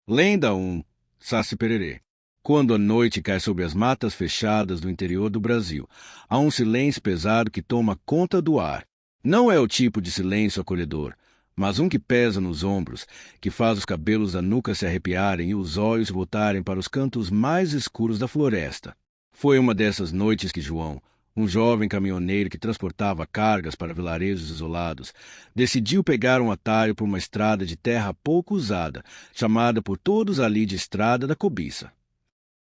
Lenda 1. Saci-Pererê. Quando a noite cai sobre as matas fechadas do interior do Brasil, há um silêncio pesado que toma conta do ar. Não é o tipo de silêncio acolhedor, mas um que pesa nos ombros, que faz os cabelos da nuca se arrepiarem e os olhos voltarem para os cantos mais escuros da floresta. Foi uma dessas noites que João, um jovem caminhoneiro que transportava cargas para vilarejos isolados, decidiu pegar um atalho por uma estrada de terra pouco usada, chamada por todos ali de Estrada da Cobiça.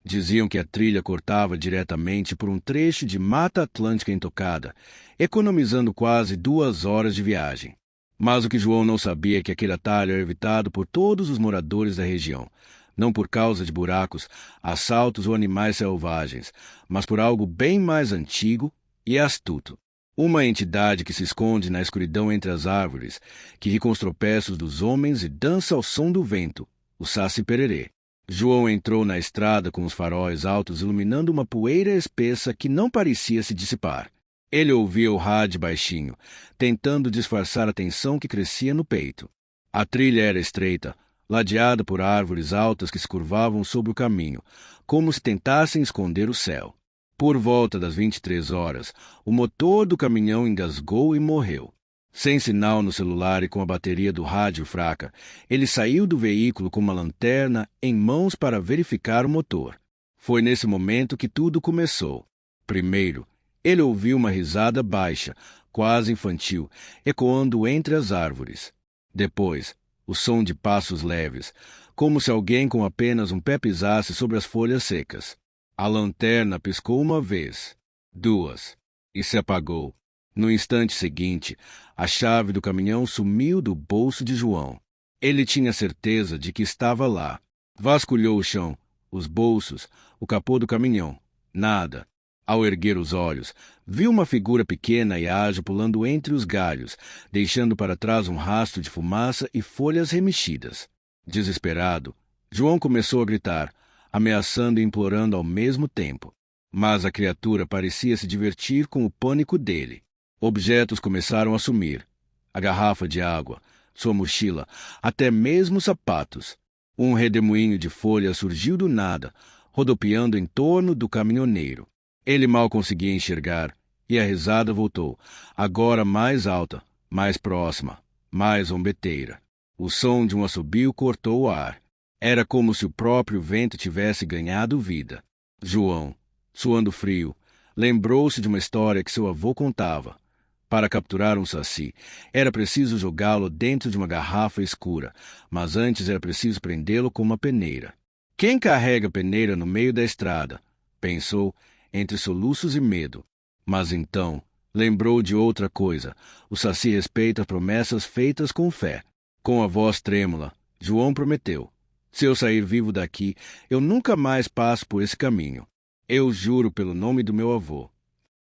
Diziam que a trilha cortava diretamente por um trecho de Mata Atlântica intocada, economizando quase 2 horas de viagem. Mas o que João não sabia é que aquele atalho era evitado por todos os moradores da região, não por causa de buracos, assaltos ou animais selvagens, mas por algo bem mais antigo e astuto. Uma entidade que se esconde na escuridão entre as árvores, que ri com os tropeços dos homens e dança ao som do vento, o Saci-Pererê. João entrou na estrada com os faróis altos iluminando uma poeira espessa que não parecia se dissipar. Ele ouvia o rádio baixinho, tentando disfarçar a tensão que crescia no peito. A trilha era estreita, ladeada por árvores altas que se curvavam sobre o caminho, como se tentassem esconder o céu. Por volta das 23 horas, o motor do caminhão engasgou e morreu. Sem sinal no celular e com a bateria do rádio fraca, ele saiu do veículo com uma lanterna em mãos para verificar o motor. Foi nesse momento que tudo começou. Primeiro, ele ouviu uma risada baixa, quase infantil, ecoando entre as árvores. Depois, o som de passos leves, como se alguém com apenas um pé pisasse sobre as folhas secas. A lanterna piscou uma vez, duas, e se apagou. No instante seguinte, a chave do caminhão sumiu do bolso de João. Ele tinha certeza de que estava lá. Vasculhou o chão, os bolsos, o capô do caminhão. Nada. Ao erguer os olhos, viu uma figura pequena e ágil pulando entre os galhos, deixando para trás um rastro de fumaça e folhas remexidas. Desesperado, João começou a gritar, ameaçando e implorando ao mesmo tempo. Mas a criatura parecia se divertir com o pânico dele. Objetos começaram a sumir. A garrafa de água, sua mochila, até mesmo sapatos. Um redemoinho de folhas surgiu do nada, rodopiando em torno do caminhoneiro. Ele mal conseguia enxergar, e a risada voltou, agora mais alta, mais próxima, mais zombeteira. O som de um assobio cortou o ar. Era como se o próprio vento tivesse ganhado vida. João, suando frio, lembrou-se de uma história que seu avô contava. Para capturar um saci, era preciso jogá-lo dentro de uma garrafa escura, mas antes era preciso prendê-lo com uma peneira. Quem carrega peneira no meio da estrada? Pensou, entre soluços e medo. Mas então, lembrou de outra coisa. O saci respeita promessas feitas com fé. Com a voz trêmula, João prometeu: se eu sair vivo daqui, eu nunca mais passo por esse caminho. Eu juro pelo nome do meu avô.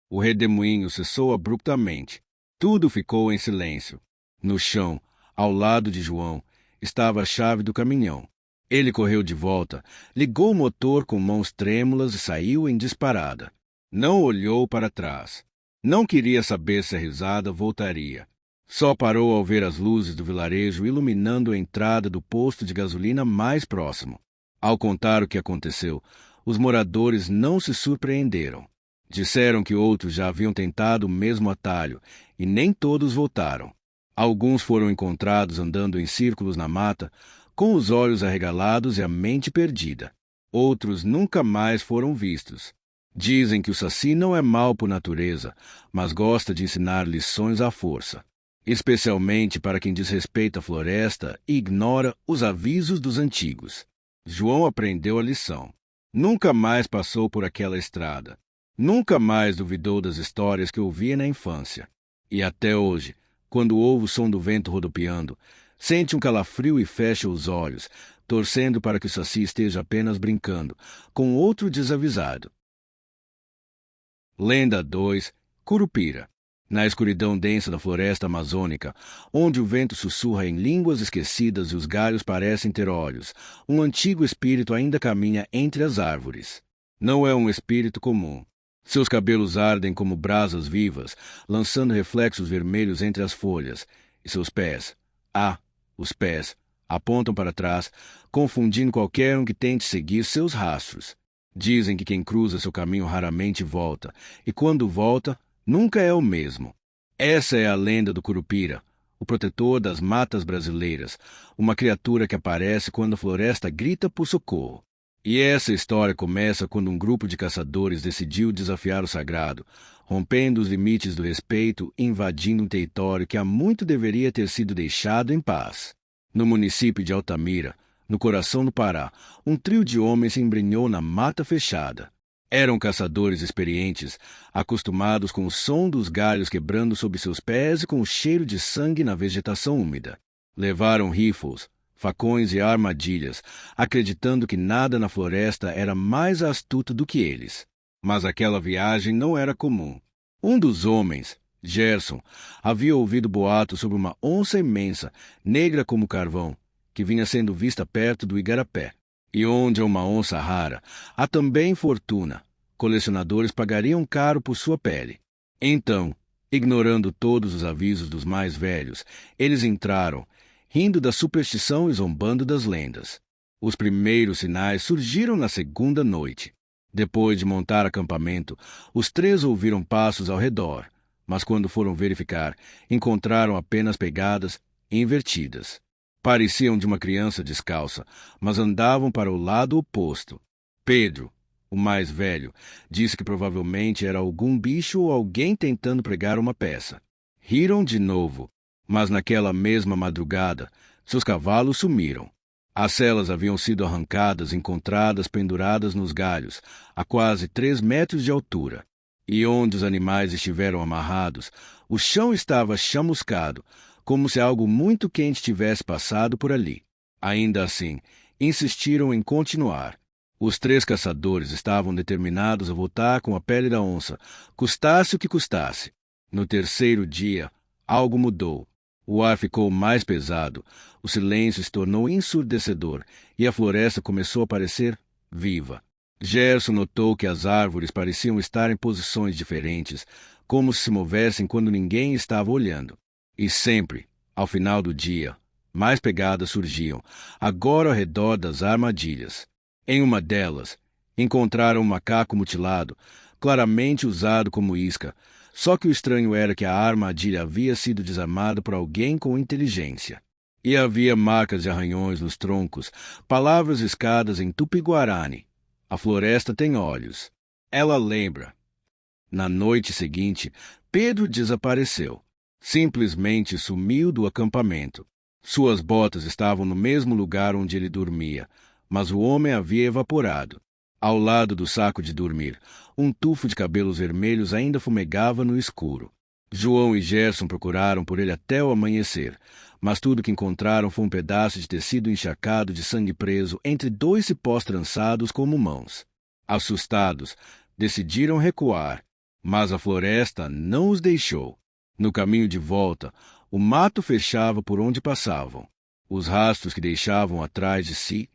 O redemoinho cessou abruptamente. Tudo ficou em silêncio. No chão, ao lado de João, estava a chave do caminhão. Ele correu de volta, ligou o motor com mãos trêmulas e saiu em disparada. Não olhou para trás. Não queria saber se a risada voltaria. Só parou ao ver as luzes do vilarejo iluminando a entrada do posto de gasolina mais próximo. Ao contar o que aconteceu, os moradores não se surpreenderam. Disseram que outros já haviam tentado o mesmo atalho, e nem todos voltaram. Alguns foram encontrados andando em círculos na mata, com os olhos arregalados e a mente perdida. Outros nunca mais foram vistos. Dizem que o saci não é mau por natureza, mas gosta de ensinar lições à força, especialmente para quem desrespeita a floresta e ignora os avisos dos antigos. João aprendeu a lição. Nunca mais passou por aquela estrada. Nunca mais duvidou das histórias que ouvia na infância. E até hoje, quando ouve o som do vento rodopiando, sente um calafrio e fecha os olhos, torcendo para que o saci esteja apenas brincando, com outro desavisado. Lenda 2. Curupira. Na escuridão densa da floresta amazônica, onde o vento sussurra em línguas esquecidas e os galhos parecem ter olhos, um antigo espírito ainda caminha entre as árvores. Não é um espírito comum. Seus cabelos ardem como brasas vivas, lançando reflexos vermelhos entre as folhas, e seus pés, os pés, Apontam para trás, confundindo qualquer um que tente seguir seus rastros. Dizem que quem cruza seu caminho raramente volta, e quando volta, nunca é o mesmo. Essa é a lenda do Curupira, o protetor das matas brasileiras, uma criatura que aparece quando a floresta grita por socorro. E essa história começa quando um grupo de caçadores decidiu desafiar o sagrado, rompendo os limites do respeito e invadindo um território que há muito deveria ter sido deixado em paz. No município de Altamira, no coração do Pará, um trio de homens se embrenhou na mata fechada. Eram caçadores experientes, acostumados com o som dos galhos quebrando sob seus pés e com o cheiro de sangue na vegetação úmida. Levaram rifles, facões e armadilhas, acreditando que nada na floresta era mais astuto do que eles. Mas aquela viagem não era comum. Um dos homens, Gerson, havia ouvido boatos sobre uma onça imensa, negra como carvão, que vinha sendo vista perto do igarapé. E onde há uma onça rara, há também fortuna. Colecionadores pagariam caro por sua pele. Então, ignorando todos os avisos dos mais velhos, eles entraram, rindo da superstição e zombando das lendas. Os primeiros sinais surgiram na segunda noite. Depois de montar acampamento, os três ouviram passos ao redor, mas quando foram verificar, encontraram apenas pegadas invertidas. Pareciam de uma criança descalça, mas andavam para o lado oposto. Pedro, o mais velho, disse que provavelmente era algum bicho ou alguém tentando pregar uma peça. Riram de novo, mas naquela mesma madrugada, seus cavalos sumiram. As selas haviam sido arrancadas e encontradas penduradas nos galhos, a quase 3 metros de altura. E onde os animais estiveram amarrados, o chão estava chamuscado, como se algo muito quente tivesse passado por ali. Ainda assim, insistiram em continuar. Os 3 caçadores estavam determinados a voltar com a pele da onça, custasse o que custasse. No terceiro dia, algo mudou. O ar ficou mais pesado, o silêncio se tornou ensurdecedor e a floresta começou a parecer viva. Gerson notou que as árvores pareciam estar em posições diferentes, como se movessem quando ninguém estava olhando. E sempre, ao final do dia, mais pegadas surgiam, agora ao redor das armadilhas. Em uma delas, encontraram um macaco mutilado, claramente usado como isca, só que o estranho era que a armadilha havia sido desarmada por alguém com inteligência. E havia marcas de arranhões nos troncos, palavras riscadas em tupi-guarani. A floresta tem olhos. Ela lembra. Na noite seguinte, Pedro desapareceu. Simplesmente sumiu do acampamento. Suas botas estavam no mesmo lugar onde ele dormia, mas o homem havia evaporado. Ao lado do saco de dormir, um tufo de cabelos vermelhos ainda fumegava no escuro. João e Gerson procuraram por ele até o amanhecer, mas tudo que encontraram foi um pedaço de tecido encharcado de sangue preso entre 2 cipós trançados como mãos. Assustados, decidiram recuar, mas a floresta não os deixou. No caminho de volta, o mato fechava por onde passavam. Os rastros que deixavam atrás de si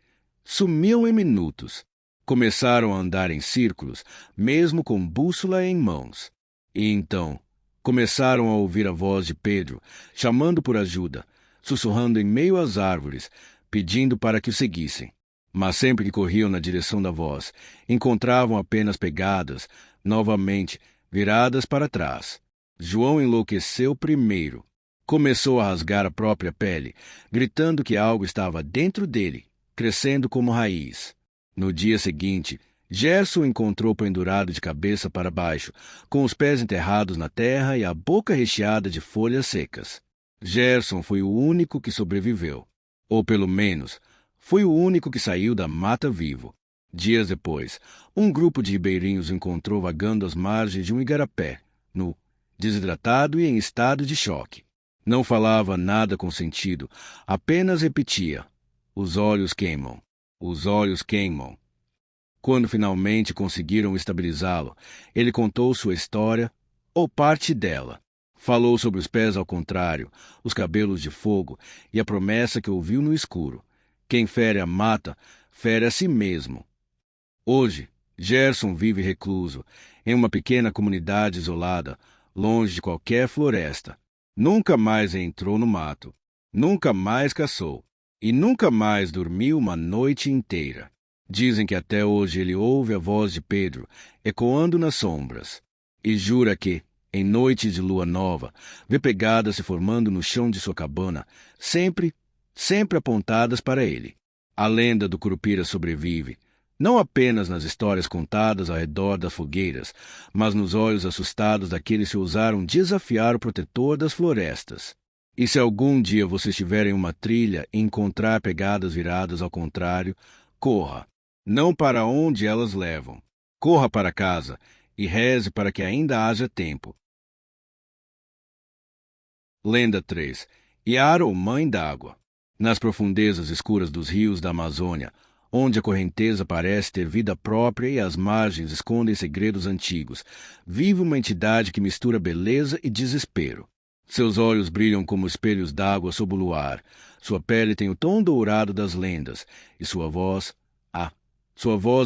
sumiam em minutos. Começaram a andar em círculos, mesmo com bússola em mãos. E então, começaram a ouvir a voz de Pedro, chamando por ajuda, sussurrando em meio às árvores, pedindo para que o seguissem. Mas sempre que corriam na direção da voz, encontravam apenas pegadas, novamente, viradas para trás. João enlouqueceu primeiro. Começou a rasgar a própria pele, gritando que algo estava dentro dele, crescendo como raiz. No dia seguinte, Gerson encontrou pendurado de cabeça para baixo, com os pés enterrados na terra e a boca recheada de folhas secas. Gerson foi o único que sobreviveu. Ou pelo menos, foi o único que saiu da mata vivo. Dias depois, um grupo de ribeirinhos o encontrou vagando às margens de um igarapé, nu, desidratado e em estado de choque. Não falava nada com sentido, apenas repetia: "Os olhos queimam. Os olhos queimam." Quando finalmente conseguiram estabilizá-lo, ele contou sua história, ou parte dela. Falou sobre os pés ao contrário, os cabelos de fogo e a promessa que ouviu no escuro. Quem fere a mata, fere a si mesmo. Hoje, Gerson vive recluso, em uma pequena comunidade isolada, longe de qualquer floresta. Nunca mais entrou no mato. Nunca mais caçou. e nunca mais dormiu uma noite inteira. Dizem que até hoje ele ouve a voz de Pedro ecoando nas sombras, e jura que, em noites de lua nova, vê pegadas se formando no chão de sua cabana, sempre apontadas para ele. A lenda do Curupira sobrevive, não apenas nas histórias contadas ao redor das fogueiras, mas nos olhos assustados daqueles que ousaram desafiar o protetor das florestas. E se algum dia você estiver em uma trilha e encontrar pegadas viradas ao contrário, corra, não para onde elas levam. Corra para casa e reze para que ainda haja tempo. Lenda 3. Iara ou Mãe d'Água. Nas profundezas escuras dos rios da Amazônia, onde a correnteza parece ter vida própria e as margens escondem segredos antigos, vive uma entidade que mistura beleza e desespero. Seus olhos brilham como espelhos d'água sob o luar, sua pele tem o tom dourado das lendas, e sua voz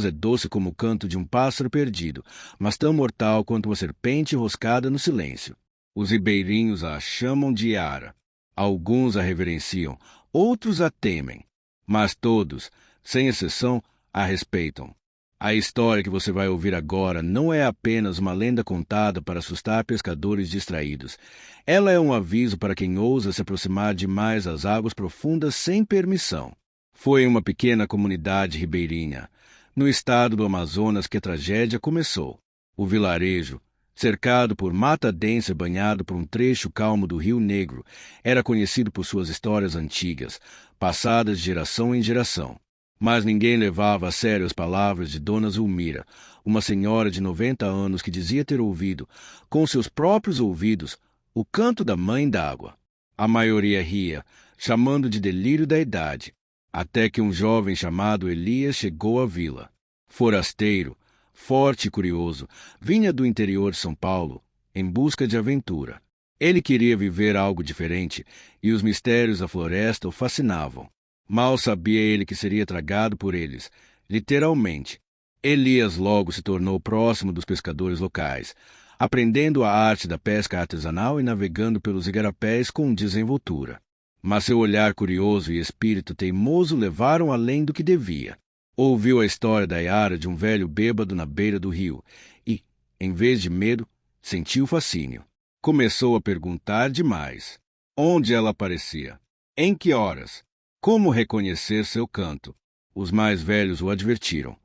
é doce como o canto de um pássaro perdido, mas tão mortal quanto uma serpente enroscada no silêncio. Os ribeirinhos a chamam de Iara. Alguns a reverenciam, outros a temem, mas todos, sem exceção, a respeitam. A história que você vai ouvir agora não é apenas uma lenda contada para assustar pescadores distraídos. Ela é um aviso para quem ousa se aproximar demais das águas profundas sem permissão. Foi em uma pequena comunidade ribeirinha, no estado do Amazonas, que a tragédia começou. O vilarejo, cercado por mata densa e banhado por um trecho calmo do Rio Negro, era conhecido por suas histórias antigas, passadas de geração em geração. Mas ninguém levava a sério as palavras de Dona Zulmira, uma senhora de 90 anos que dizia ter ouvido, com seus próprios ouvidos, o canto da Mãe d'Água. A maioria ria, chamando de delírio da idade, até que um jovem chamado Elias chegou à vila. Forasteiro, forte e curioso, vinha do interior de São Paulo, em busca de aventura. Ele queria viver algo diferente, e os mistérios da floresta o fascinavam. Mal sabia ele que seria tragado por eles, literalmente. Elias logo se tornou próximo dos pescadores locais, aprendendo a arte da pesca artesanal e navegando pelos igarapés com desenvoltura. Mas seu olhar curioso e espírito teimoso levaram além do que devia. Ouviu a história da Iara de um velho bêbado na beira do rio e, em vez de medo, sentiu fascínio. Começou a perguntar demais. Onde ela aparecia? Em que horas? Como reconhecer seu canto? Os mais velhos o advertiram.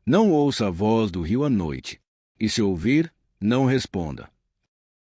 Não ouça a voz do rio à noite, e se ouvir, não responda.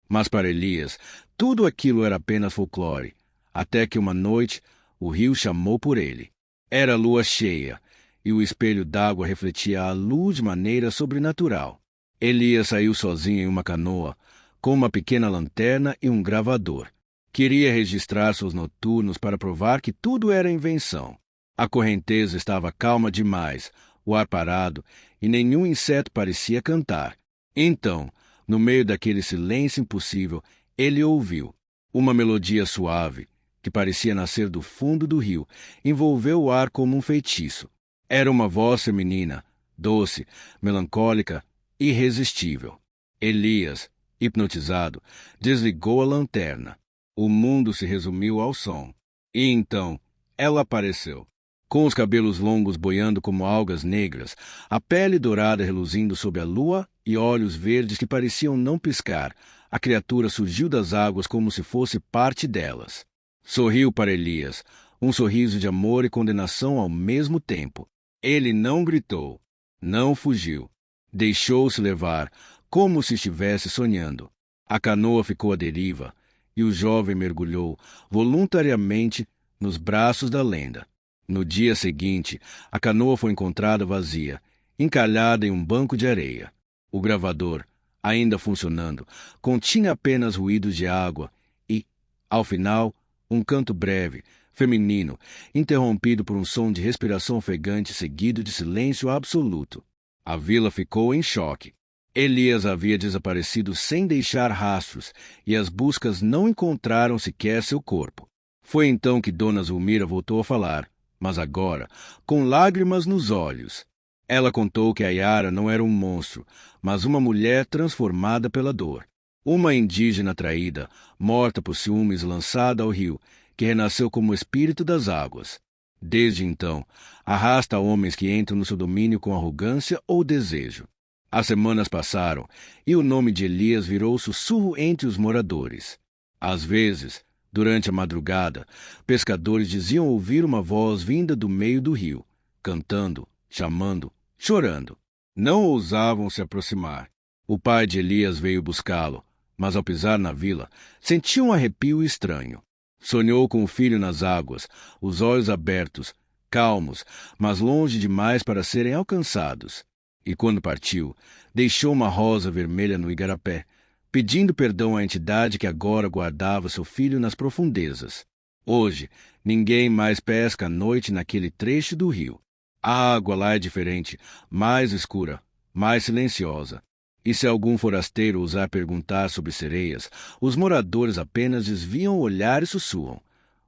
Mas para Elias, tudo aquilo era apenas folclore, até que uma noite o rio chamou por ele. Era lua cheia, e o espelho d'água refletia a luz de maneira sobrenatural. Elias saiu sozinho em uma canoa, com uma pequena lanterna e um gravador. Queria registrar seus noturnos para provar que tudo era invenção. A correnteza estava calma demais, o ar parado, e nenhum inseto parecia cantar. Então, no meio daquele silêncio impossível, ele ouviu uma melodia suave, que parecia nascer do fundo do rio, envolveu o ar como um feitiço. Era uma voz feminina, doce, melancólica, irresistível. Elias, hipnotizado, desligou a lanterna. O mundo se resumiu ao som. E então, ela apareceu, com os cabelos longos boiando como algas negras, a pele dourada reluzindo sob a lua e olhos verdes que pareciam não piscar. A criatura surgiu das águas como se fosse parte delas. Sorriu para Elias, um sorriso de amor e condenação ao mesmo tempo. Ele não gritou, não fugiu. Deixou-se levar, como se estivesse sonhando. A canoa ficou à deriva, e o jovem mergulhou, voluntariamente, nos braços da lenda. No dia seguinte, a canoa foi encontrada vazia, encalhada em um banco de areia. O gravador, ainda funcionando, continha apenas ruídos de água e, ao final, um canto breve, feminino, interrompido por um som de respiração ofegante seguido de silêncio absoluto. A vila ficou em choque. Elias havia desaparecido sem deixar rastros, e as buscas não encontraram sequer seu corpo. Foi então que Dona Zulmira voltou a falar, mas agora, com lágrimas nos olhos. Ela contou que a Iara não era um monstro, mas uma mulher transformada pela dor. Uma indígena traída, morta por ciúmes, lançada ao rio, que renasceu como espírito das águas. Desde então, arrasta homens que entram no seu domínio com arrogância ou desejo. As semanas passaram, e o nome de Elias virou sussurro entre os moradores. Às vezes, durante a madrugada, pescadores diziam ouvir uma voz vinda do meio do rio, cantando, chamando, chorando. Não ousavam se aproximar. O pai de Elias veio buscá-lo, mas ao pisar na vila, sentiu um arrepio estranho. Sonhou com o filho nas águas, os olhos abertos, calmos, mas longe demais para serem alcançados. E quando partiu, deixou uma rosa vermelha no igarapé, pedindo perdão à entidade que agora guardava seu filho nas profundezas. Hoje, ninguém mais pesca à noite naquele trecho do rio. A água lá é diferente, mais escura, mais silenciosa. E se algum forasteiro ousar perguntar sobre sereias, os moradores apenas desviam o olhar e sussurram.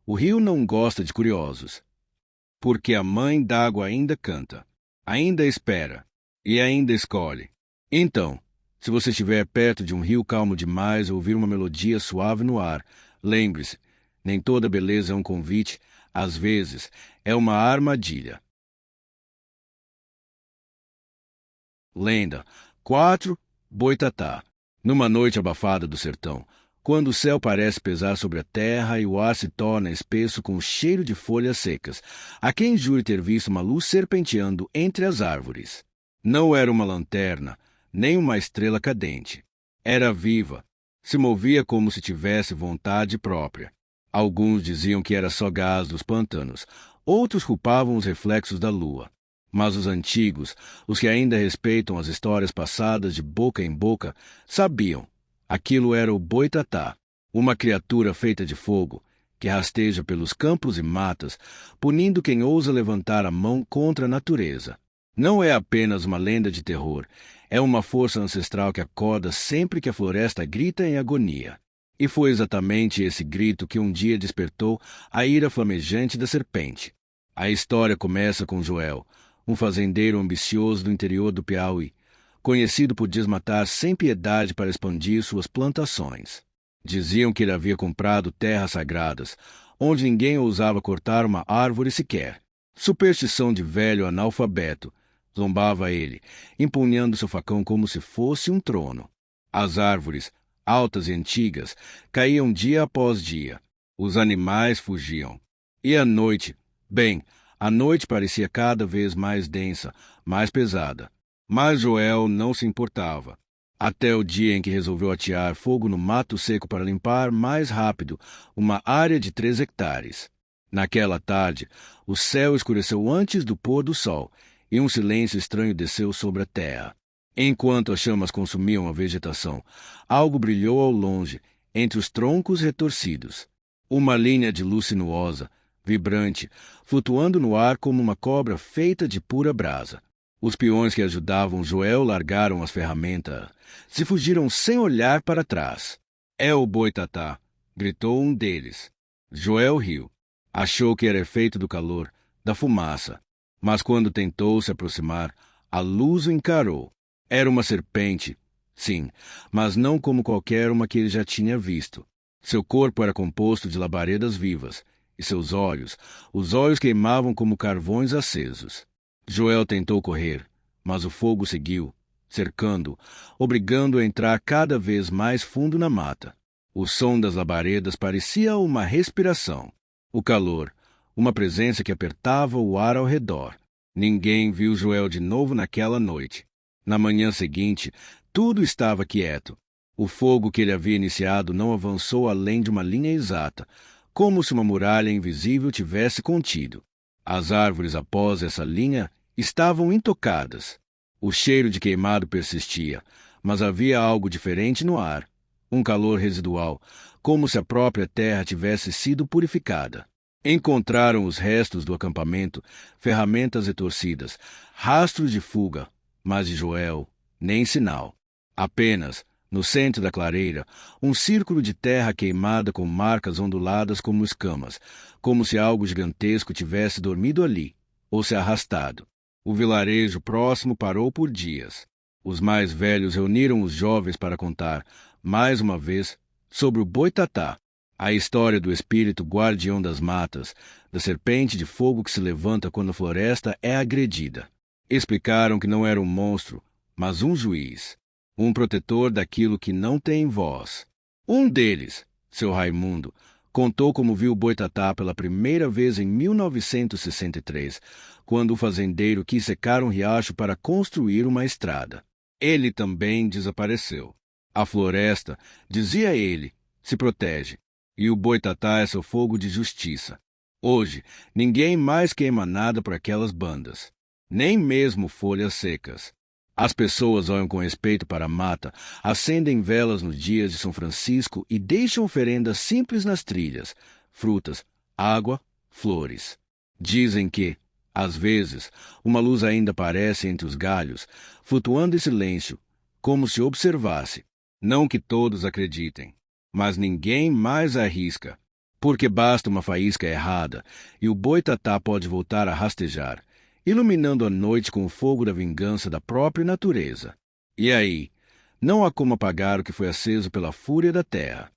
O rio não gosta de curiosos. Porque a mãe d'água ainda canta, ainda espera e ainda escolhe. Então, se você estiver perto de um rio calmo demais ou ouvir uma melodia suave no ar, lembre-se, nem toda beleza é um convite, às vezes é uma armadilha. Lenda 4. Boitatá. Numa noite abafada do sertão, quando o céu parece pesar sobre a terra e o ar se torna espesso com o cheiro de folhas secas, há quem jure ter visto uma luz serpenteando entre as árvores. Não era uma lanterna, nem uma estrela cadente. Era viva, se movia como se tivesse vontade própria. Alguns diziam que era só gás dos pântanos, outros culpavam os reflexos da lua. Mas os antigos, os que ainda respeitam as histórias passadas de boca em boca, sabiam. Aquilo era o Boitatá, uma criatura feita de fogo, que rasteja pelos campos e matas, punindo quem ousa levantar a mão contra a natureza. Não é apenas uma lenda de terror, é uma força ancestral que acorda sempre que a floresta grita em agonia. E foi exatamente esse grito que um dia despertou a ira flamejante da serpente. A história começa com Joel, um fazendeiro ambicioso do interior do Piauí, conhecido por desmatar sem piedade para expandir suas plantações. Diziam que ele havia comprado terras sagradas, onde ninguém ousava cortar uma árvore sequer. Superstição de velho analfabeto, zombava ele, empunhando seu facão como se fosse um trono. As árvores, altas e antigas, caíam dia após dia. Os animais fugiam. E a noite, a noite parecia cada vez mais densa, mais pesada. Mas Joel não se importava. Até o dia em que resolveu atear fogo no mato seco para limpar mais rápido uma área de 3 hectares. Naquela tarde, o céu escureceu antes do pôr do sol e um silêncio estranho desceu sobre a terra. Enquanto as chamas consumiam a vegetação, algo brilhou ao longe, entre os troncos retorcidos. Uma linha de luz sinuosa, vibrante, flutuando no ar como uma cobra feita de pura brasa. Os peões que ajudavam Joel largaram as ferramentas, se fugiram sem olhar para trás. É o Boitatá, gritou um deles. Joel riu. Achou que era efeito do calor, da fumaça. Mas quando tentou se aproximar, a luz o encarou. Era uma serpente, sim, mas não como qualquer uma que ele já tinha visto. Seu corpo era composto de labaredas vivas, e seus olhos, os olhos queimavam como carvões acesos. Joel tentou correr, mas o fogo seguiu, cercando-o, obrigando-o a entrar cada vez mais fundo na mata. O som das labaredas parecia uma respiração. O calor, uma presença que apertava o ar ao redor. Ninguém viu Joel de novo naquela noite. Na manhã seguinte, tudo estava quieto. O fogo que ele havia iniciado não avançou além de uma linha exata, como se uma muralha invisível tivesse contido. As árvores após essa linha estavam intocadas. O cheiro de queimado persistia, mas havia algo diferente no ar. Um calor residual, como se a própria terra tivesse sido purificada. Encontraram os restos do acampamento, ferramentas retorcidas, rastros de fuga, mas de Joel, nem sinal. Apenas, no centro da clareira, um círculo de terra queimada com marcas onduladas como escamas, como se algo gigantesco tivesse dormido ali, ou se arrastado. O vilarejo próximo parou por dias. Os mais velhos reuniram os jovens para contar, mais uma vez, sobre o Boitatá. A história do espírito guardião das matas, da serpente de fogo que se levanta quando a floresta é agredida. Explicaram que não era um monstro, mas um juiz, um protetor daquilo que não tem voz. Um deles, seu Raimundo, contou como viu o boitatá pela primeira vez em 1963, quando o fazendeiro quis secar um riacho para construir uma estrada. Ele também desapareceu. A floresta, dizia ele, se protege, e o boitatá é seu fogo de justiça. Hoje, ninguém mais queima nada por aquelas bandas, nem mesmo folhas secas. As pessoas olham com respeito para a mata, acendem velas nos dias de São Francisco e deixam oferendas simples nas trilhas, frutas, água, flores. Dizem que, às vezes, uma luz ainda aparece entre os galhos, flutuando em silêncio, como se observasse. Não que todos acreditem, mas ninguém mais arrisca, porque basta uma faísca errada e o boitatá pode voltar a rastejar, iluminando a noite com o fogo da vingança da própria natureza. E aí, não há como apagar o que foi aceso pela fúria da terra.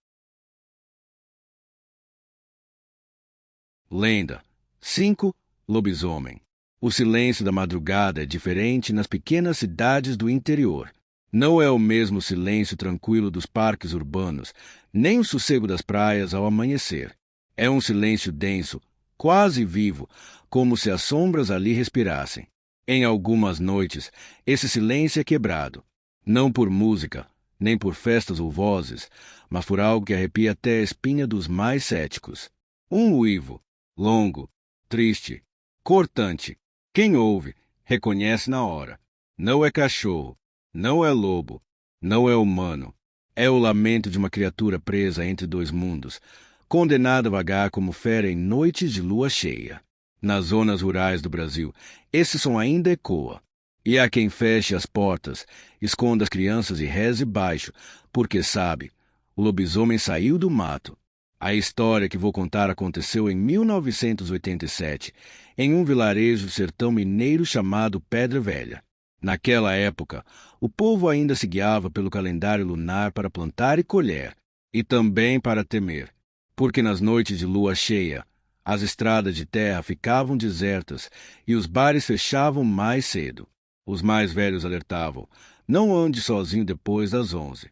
Lenda 5. Lobisomem. O silêncio da madrugada é diferente nas pequenas cidades do interior. Não é o mesmo silêncio tranquilo dos parques urbanos, nem o sossego das praias ao amanhecer. É um silêncio denso, quase vivo, como se as sombras ali respirassem. Em algumas noites, esse silêncio é quebrado, não por música, nem por festas ou vozes, mas por algo que arrepia até a espinha dos mais céticos. Um uivo, longo, triste, cortante. Quem ouve, reconhece na hora. Não é cachorro, não é lobo, não é humano. É o lamento de uma criatura presa entre dois mundos, condenada a vagar como fera em noites de lua cheia. Nas zonas rurais do Brasil, esse som ainda ecoa. E há quem feche as portas, esconda as crianças e reze baixo, porque sabe, o lobisomem saiu do mato. A história que vou contar aconteceu em 1987, em um vilarejo do sertão mineiro chamado Pedra Velha. Naquela época, o povo ainda se guiava pelo calendário lunar para plantar e colher, e também para temer, porque nas noites de lua cheia, as estradas de terra ficavam desertas e os bares fechavam mais cedo. Os mais velhos alertavam: não ande sozinho depois das 11.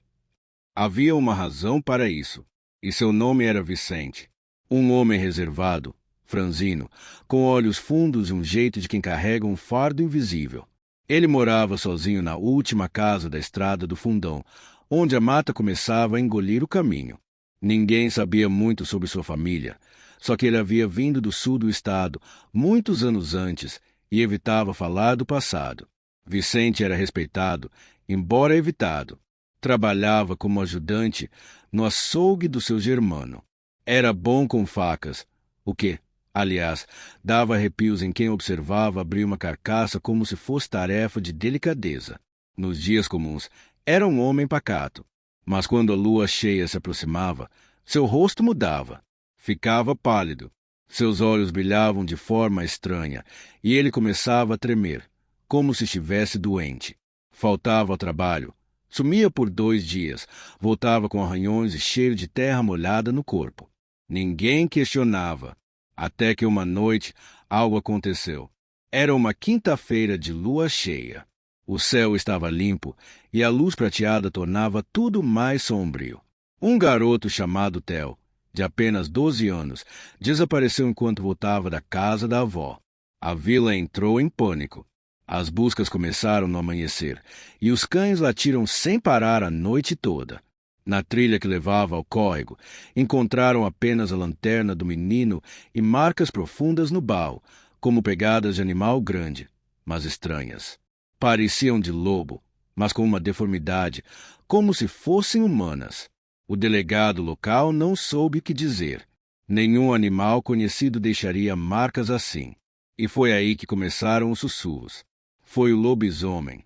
Havia uma razão para isso, e seu nome era Vicente. Um homem reservado, franzino, com olhos fundos e um jeito de quem carrega um fardo invisível. Ele morava sozinho na última casa da estrada do Fundão, onde a mata começava a engolir o caminho. Ninguém sabia muito sobre sua família, só que ele havia vindo do sul do estado muitos anos antes e evitava falar do passado. Vicente era respeitado, embora evitado. Trabalhava como ajudante no açougue do seu germano. Era bom com facas, o que, aliás, dava arrepios em quem observava abrir uma carcaça como se fosse tarefa de delicadeza. Nos dias comuns, era um homem pacato, mas quando a lua cheia se aproximava, seu rosto mudava. Ficava pálido, seus olhos brilhavam de forma estranha e ele começava a tremer, como se estivesse doente. Faltava ao trabalho, sumia por 2 dias, voltava com arranhões e cheiro de terra molhada no corpo. Ninguém questionava, até que uma noite algo aconteceu. Era uma quinta-feira de lua cheia. O céu estava limpo e a luz prateada tornava tudo mais sombrio. Um garoto chamado Theo, de apenas 12 anos, desapareceu enquanto voltava da casa da avó. A vila entrou em pânico. As buscas começaram no amanhecer, e os cães latiram sem parar a noite toda. Na trilha que levava ao córrego, encontraram apenas a lanterna do menino e marcas profundas no barro, como pegadas de animal grande, mas estranhas. Pareciam de lobo, mas com uma deformidade, como se fossem humanas. O delegado local não soube o que dizer. Nenhum animal conhecido deixaria marcas assim. E foi aí que começaram os sussurros. Foi o lobisomem.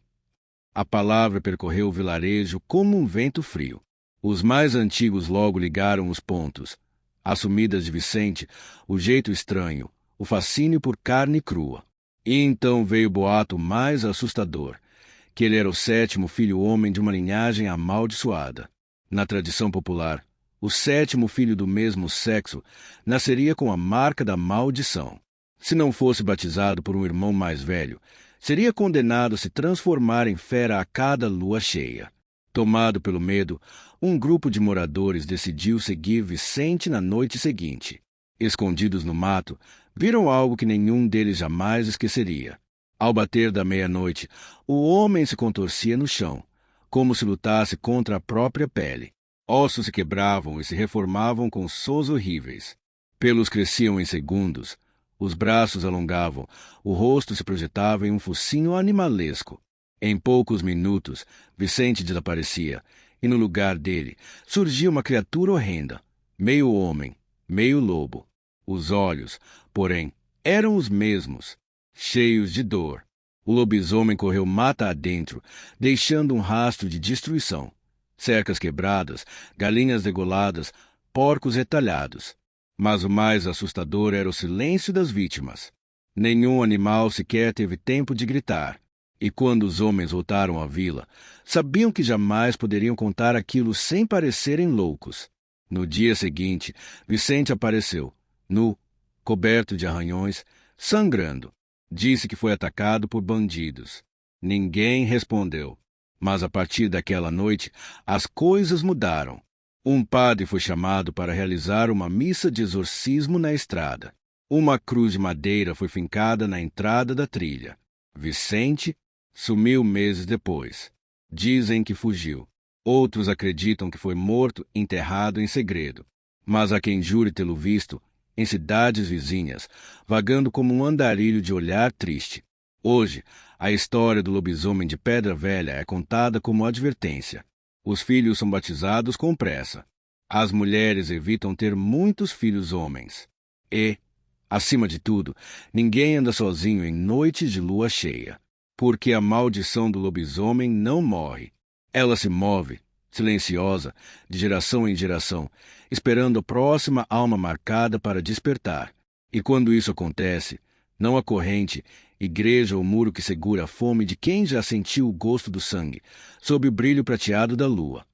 A palavra percorreu o vilarejo como um vento frio. Os mais antigos logo ligaram os pontos. As sumidas de Vicente, o jeito estranho, o fascínio por carne crua. E então veio o boato mais assustador, que ele era o 7º filho homem de uma linhagem amaldiçoada. Na tradição popular, O sétimo filho do mesmo sexo nasceria com a marca da maldição. Se não fosse batizado por um irmão mais velho, seria condenado a se transformar em fera a cada lua cheia. Tomado pelo medo, um grupo de moradores decidiu seguir Vicente na noite seguinte. Escondidos no mato, viram algo que nenhum deles jamais esqueceria. Ao bater da meia-noite, o homem se contorcia no chão, como se lutasse contra a própria pele. Ossos se quebravam e se reformavam com sons horríveis. Pelos cresciam em segundos, os braços alongavam, o rosto se projetava em um focinho animalesco. Em poucos minutos, Vicente desaparecia, e no lugar dele surgia uma criatura horrenda, meio homem, meio lobo. Os olhos, porém, eram os mesmos, cheios de dor. O lobisomem correu mata adentro, deixando um rastro de destruição. Cercas quebradas, galinhas degoladas, porcos retalhados. Mas o mais assustador era o silêncio das vítimas. Nenhum animal sequer teve tempo de gritar. E quando os homens voltaram à vila, sabiam que jamais poderiam contar aquilo sem parecerem loucos. No dia seguinte, Vicente apareceu, nu, coberto de arranhões, sangrando. Disse que foi atacado por bandidos. Ninguém respondeu. Mas a partir daquela noite, as coisas mudaram. Um padre foi chamado para realizar uma missa de exorcismo na estrada. Uma cruz de madeira foi fincada na entrada da trilha. Vicente sumiu meses depois. Dizem que fugiu. Outros acreditam que foi morto, enterrado em segredo. Mas há quem jure tê-lo visto, em cidades vizinhas, vagando como um andarilho de olhar triste. Hoje, a história do lobisomem de Pedra Velha é contada como advertência. Os filhos são batizados com pressa. As mulheres evitam ter muitos filhos homens. E, acima de tudo, ninguém anda sozinho em noites de lua cheia. Porque a maldição do lobisomem não morre. Ela se move, silenciosa, de geração em geração, esperando a próxima alma marcada para despertar. E quando isso acontece, não a corrente, igreja ou muro que segura a fome de quem já sentiu o gosto do sangue, sob o brilho prateado da lua.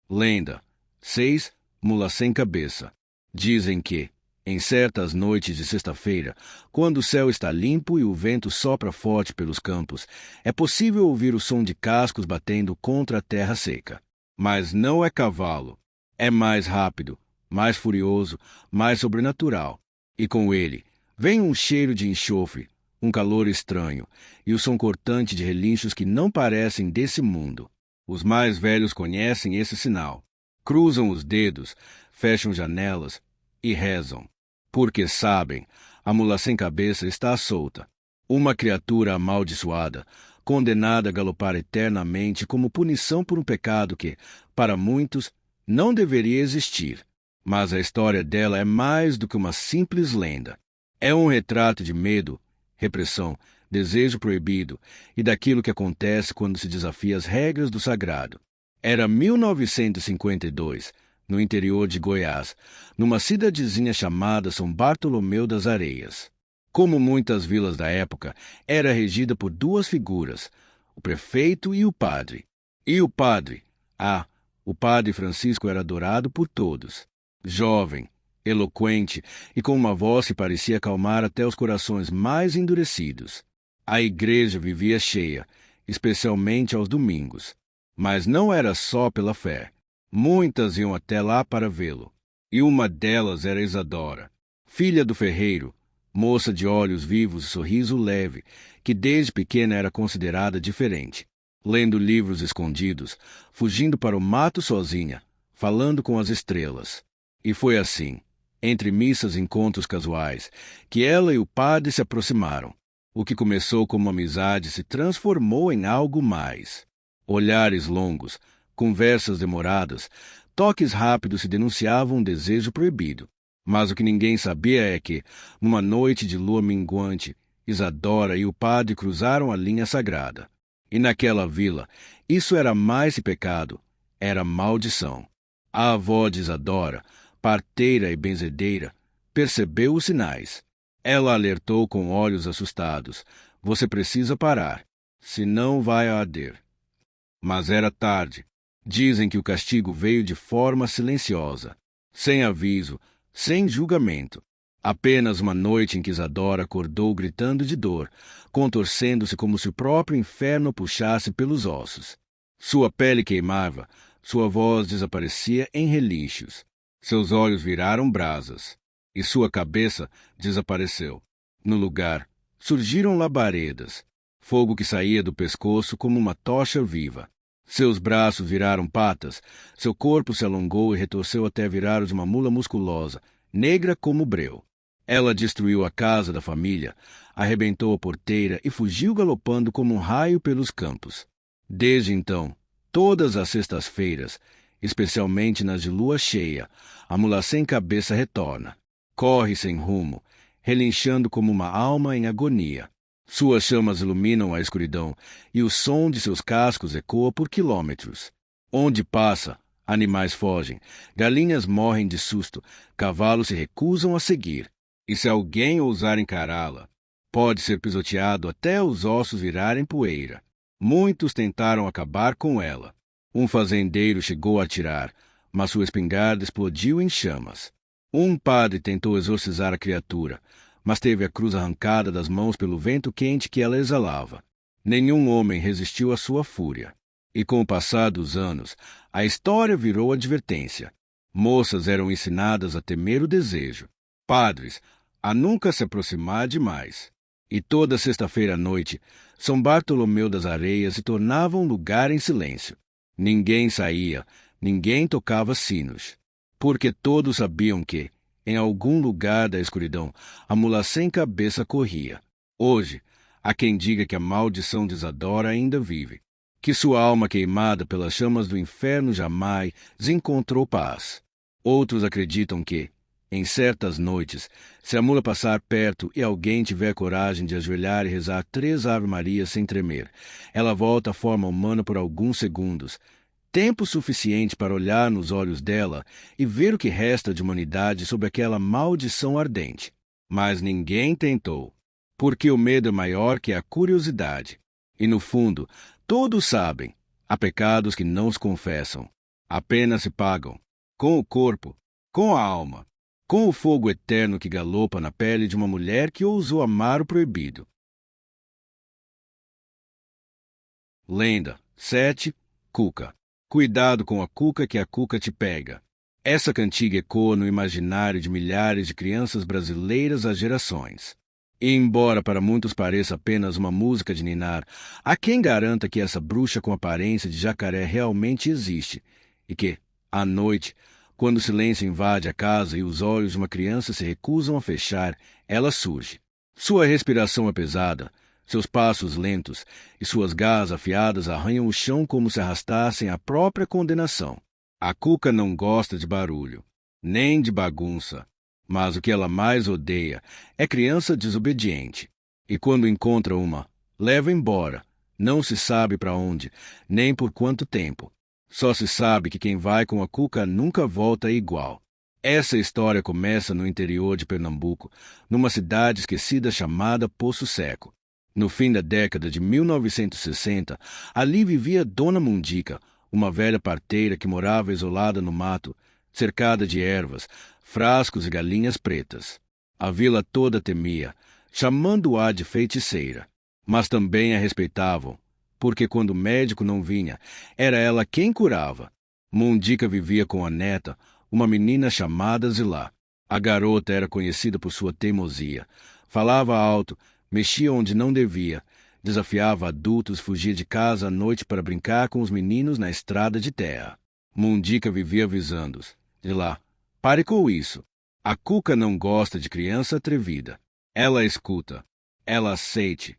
Lenda 6. Mula sem cabeça. Dizem que, em certas noites de sexta-feira, quando o céu está limpo e o vento sopra forte pelos campos, é possível ouvir o som de cascos batendo contra a terra seca. Mas não é cavalo. É mais rápido, mais furioso, mais sobrenatural. E com ele, vem um cheiro de enxofre, um calor estranho, e o som cortante de relinchos que não parecem desse mundo. Os mais velhos conhecem esse sinal. Cruzam os dedos, fecham janelas e rezam. Porque sabem, a mula sem cabeça está solta. Uma criatura amaldiçoada, condenada a galopar eternamente como punição por um pecado que, para muitos, não deveria existir. Mas a história dela é mais do que uma simples lenda. É um retrato de medo, repressão, desejo proibido e daquilo que acontece quando se desafia as regras do sagrado. Era 1952, no interior de Goiás, numa cidadezinha chamada São Bartolomeu das Areias. Como muitas vilas da época, era regida por duas figuras, o prefeito e o padre. E o padre Francisco era adorado por todos. Jovem, eloquente e com uma voz que parecia acalmar até os corações mais endurecidos. A igreja vivia cheia, especialmente aos domingos. Mas não era só pela fé. Muitas iam até lá para vê-lo. E uma delas era Isadora, filha do ferreiro, moça de olhos vivos e sorriso leve, que desde pequena era considerada diferente. Lendo livros escondidos, fugindo para o mato sozinha, falando com as estrelas. E foi assim, entre missas e encontros casuais, que ela e o padre se aproximaram. O que começou como amizade se transformou em algo mais. Olhares longos, conversas demoradas, toques rápidos se denunciavam um desejo proibido. Mas o que ninguém sabia é que, numa noite de lua minguante, Isadora e o padre cruzaram a linha sagrada. E naquela vila, isso era mais que pecado, era maldição. A avó de Isadora, parteira e benzedeira, percebeu os sinais. Ela alertou com olhos assustados: "Você precisa parar, senão vai arder." Mas era tarde. Dizem que o castigo veio de forma silenciosa, sem aviso, sem julgamento. Apenas uma noite em que Isadora acordou gritando de dor, contorcendo-se como se o próprio inferno a puxasse pelos ossos. Sua pele queimava, sua voz desaparecia em relinchos. Seus olhos viraram brasas, e sua cabeça desapareceu. No lugar, surgiram labaredas, fogo que saía do pescoço como uma tocha viva. Seus braços viraram patas, seu corpo se alongou e retorceu até virar o de uma mula musculosa, negra como breu. Ela destruiu a casa da família, arrebentou a porteira e fugiu galopando como um raio pelos campos. Desde então, todas as sextas-feiras, especialmente nas de lua cheia, a mula sem cabeça retorna. Corre sem rumo, relinchando como uma alma em agonia. Suas chamas iluminam a escuridão e o som de seus cascos ecoa por quilômetros. Onde passa, animais fogem, galinhas morrem de susto, cavalos se recusam a seguir. E se alguém ousar encará-la, pode ser pisoteado até os ossos virarem poeira. Muitos tentaram acabar com ela. Um fazendeiro chegou a atirar, mas sua espingarda explodiu em chamas. Um padre tentou exorcizar a criatura, mas teve a cruz arrancada das mãos pelo vento quente que ela exalava. Nenhum homem resistiu à sua fúria. E com o passar dos anos, a história virou advertência. Moças eram ensinadas a temer o desejo. Padres, a nunca se aproximar demais. E toda sexta-feira à noite, São Bartolomeu das Areias se tornava um lugar em silêncio. Ninguém saía, ninguém tocava sinos, porque todos sabiam que, em algum lugar da escuridão, a mula sem cabeça corria. Hoje, há quem diga que a maldição de Isadora ainda vive, que sua alma queimada pelas chamas do inferno jamais encontrou paz. Outros acreditam que, em certas noites, se a mula passar perto e alguém tiver coragem de ajoelhar e rezar 3 Ave-Marias sem tremer, ela volta à forma humana por alguns segundos, tempo suficiente para olhar nos olhos dela e ver o que resta de humanidade sob aquela maldição ardente. Mas ninguém tentou, porque o medo é maior que a curiosidade. E no fundo, todos sabem, há pecados que não se confessam, apenas se pagam, com o corpo, com a alma, com o fogo eterno que galopa na pele de uma mulher que ousou amar o proibido. Lenda 7. Cuca. Cuidado com a cuca que a cuca te pega. Essa cantiga ecoa no imaginário de milhares de crianças brasileiras há gerações. E embora para muitos pareça apenas uma música de ninar, há quem garanta que essa bruxa com aparência de jacaré realmente existe e que, à noite, quando o silêncio invade a casa e os olhos de uma criança se recusam a fechar, ela surge. Sua respiração é pesada, seus passos lentos e suas garras afiadas arranham o chão como se arrastassem a própria condenação. A cuca não gosta de barulho, nem de bagunça, mas o que ela mais odeia é criança desobediente. E quando encontra uma, leva embora, não se sabe para onde, nem por quanto tempo. Só se sabe que quem vai com a cuca nunca volta igual. Essa história começa no interior de Pernambuco, numa cidade esquecida chamada Poço Seco. No fim da década de 1960, ali vivia Dona Mundica, uma velha parteira que morava isolada no mato, cercada de ervas, frascos e galinhas pretas. A vila toda temia, chamando-a de feiticeira. Mas também a respeitavam, porque quando o médico não vinha, era ela quem curava. Mundica vivia com a neta, uma menina chamada Zilá. A garota era conhecida por sua teimosia. Falava alto, mexia onde não devia, desafiava adultos, fugia de casa à noite para brincar com os meninos na estrada de terra. Mundica vivia avisando-os. Zilá, pare com isso. A cuca não gosta de criança atrevida. Ela escuta, ela aceite.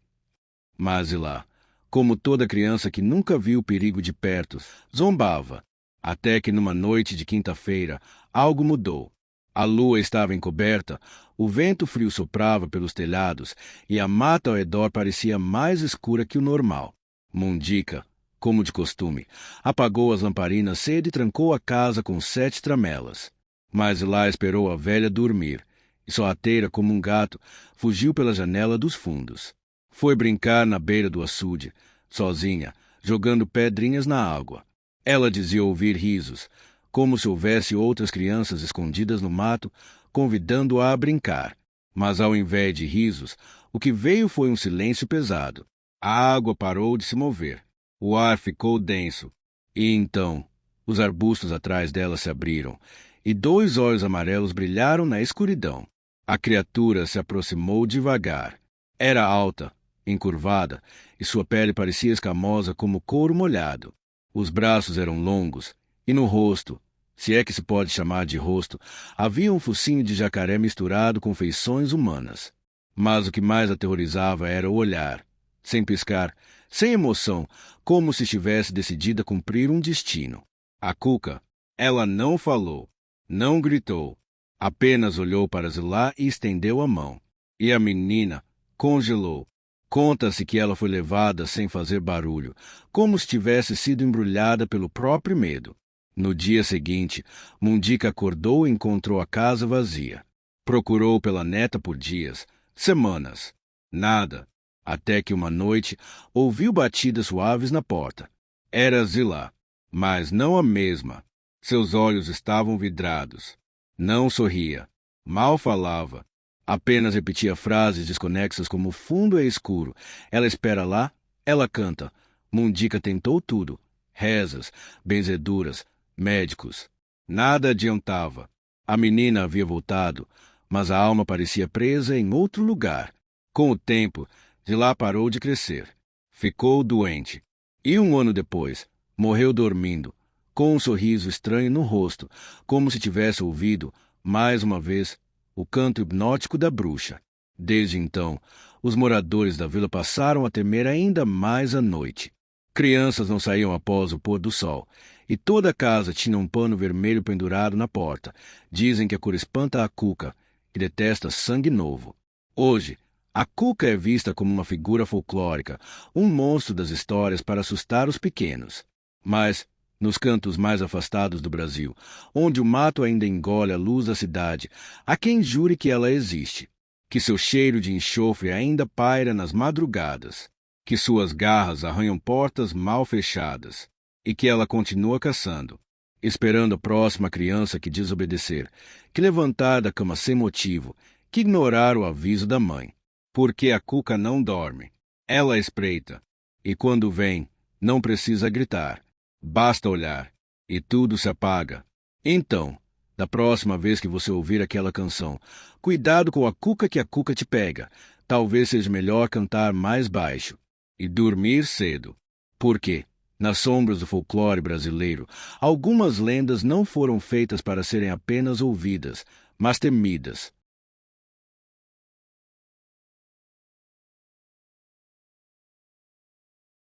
Mas Zilá, como toda criança que nunca viu o perigo de perto, zombava, até que numa noite de quinta-feira algo mudou. A lua estava encoberta, o vento frio soprava pelos telhados e a mata ao redor parecia mais escura que o normal. Mundica, como de costume, apagou as lamparinas cedo e trancou a casa com 7 tramelas. Mas lá esperou a velha dormir, e sorrateira como um gato, fugiu pela janela dos fundos. Foi brincar na beira do açude, sozinha, jogando pedrinhas na água. Ela dizia ouvir risos, como se houvesse outras crianças escondidas no mato, convidando-a a brincar. Mas ao invés de risos, o que veio foi um silêncio pesado. A água parou de se mover. O ar ficou denso. E então, os arbustos atrás dela se abriram, e 2 olhos amarelos brilharam na escuridão. A criatura se aproximou devagar. Era alta, encurvada, e sua pele parecia escamosa como couro molhado. Os braços eram longos, e no rosto, se é que se pode chamar de rosto, havia um focinho de jacaré misturado com feições humanas. Mas o que mais aterrorizava era o olhar, sem piscar, sem emoção, como se estivesse decidida a cumprir um destino. A Cuca, ela não falou, não gritou, apenas olhou para Zilá e estendeu a mão. E a menina congelou. Conta-se que ela foi levada sem fazer barulho, como se tivesse sido embrulhada pelo próprio medo. No dia seguinte, Mundica acordou e encontrou a casa vazia. Procurou pela neta por dias, semanas. Nada. Até que uma noite ouviu batidas suaves na porta. Era Zilá, mas não a mesma. Seus olhos estavam vidrados. Não sorria. Mal falava. Apenas repetia frases desconexas como fundo é escuro. Ela espera lá, ela canta. Mundica tentou tudo. Rezas, benzeduras, médicos. Nada adiantava. A menina havia voltado, mas a alma parecia presa em outro lugar. Com o tempo, Zilá parou de crescer. Ficou doente. E 1 ano depois, morreu dormindo, com um sorriso estranho no rosto, como se tivesse ouvido, mais uma vez, o canto hipnótico da bruxa. Desde então, os moradores da vila passaram a temer ainda mais a noite. Crianças não saíam após o pôr do sol, e toda a casa tinha um pano vermelho pendurado na porta. Dizem que a cor espanta a Cuca, que detesta sangue novo. Hoje, a Cuca é vista como uma figura folclórica, um monstro das histórias para assustar os pequenos. Mas, nos cantos mais afastados do Brasil, onde o mato ainda engole a luz da cidade, há quem jure que ela existe, que seu cheiro de enxofre ainda paira nas madrugadas, que suas garras arranham portas mal fechadas, e que ela continua caçando, esperando a próxima criança que desobedecer, que levantar da cama sem motivo, que ignorar o aviso da mãe. Porque a Cuca não dorme. Ela espreita, e quando vem, não precisa gritar. Basta olhar, e tudo se apaga. Então, da próxima vez que você ouvir aquela canção, cuidado com a Cuca que a Cuca te pega. Talvez seja melhor cantar mais baixo e dormir cedo. Porque, nas sombras do folclore brasileiro, algumas lendas não foram feitas para serem apenas ouvidas, mas temidas.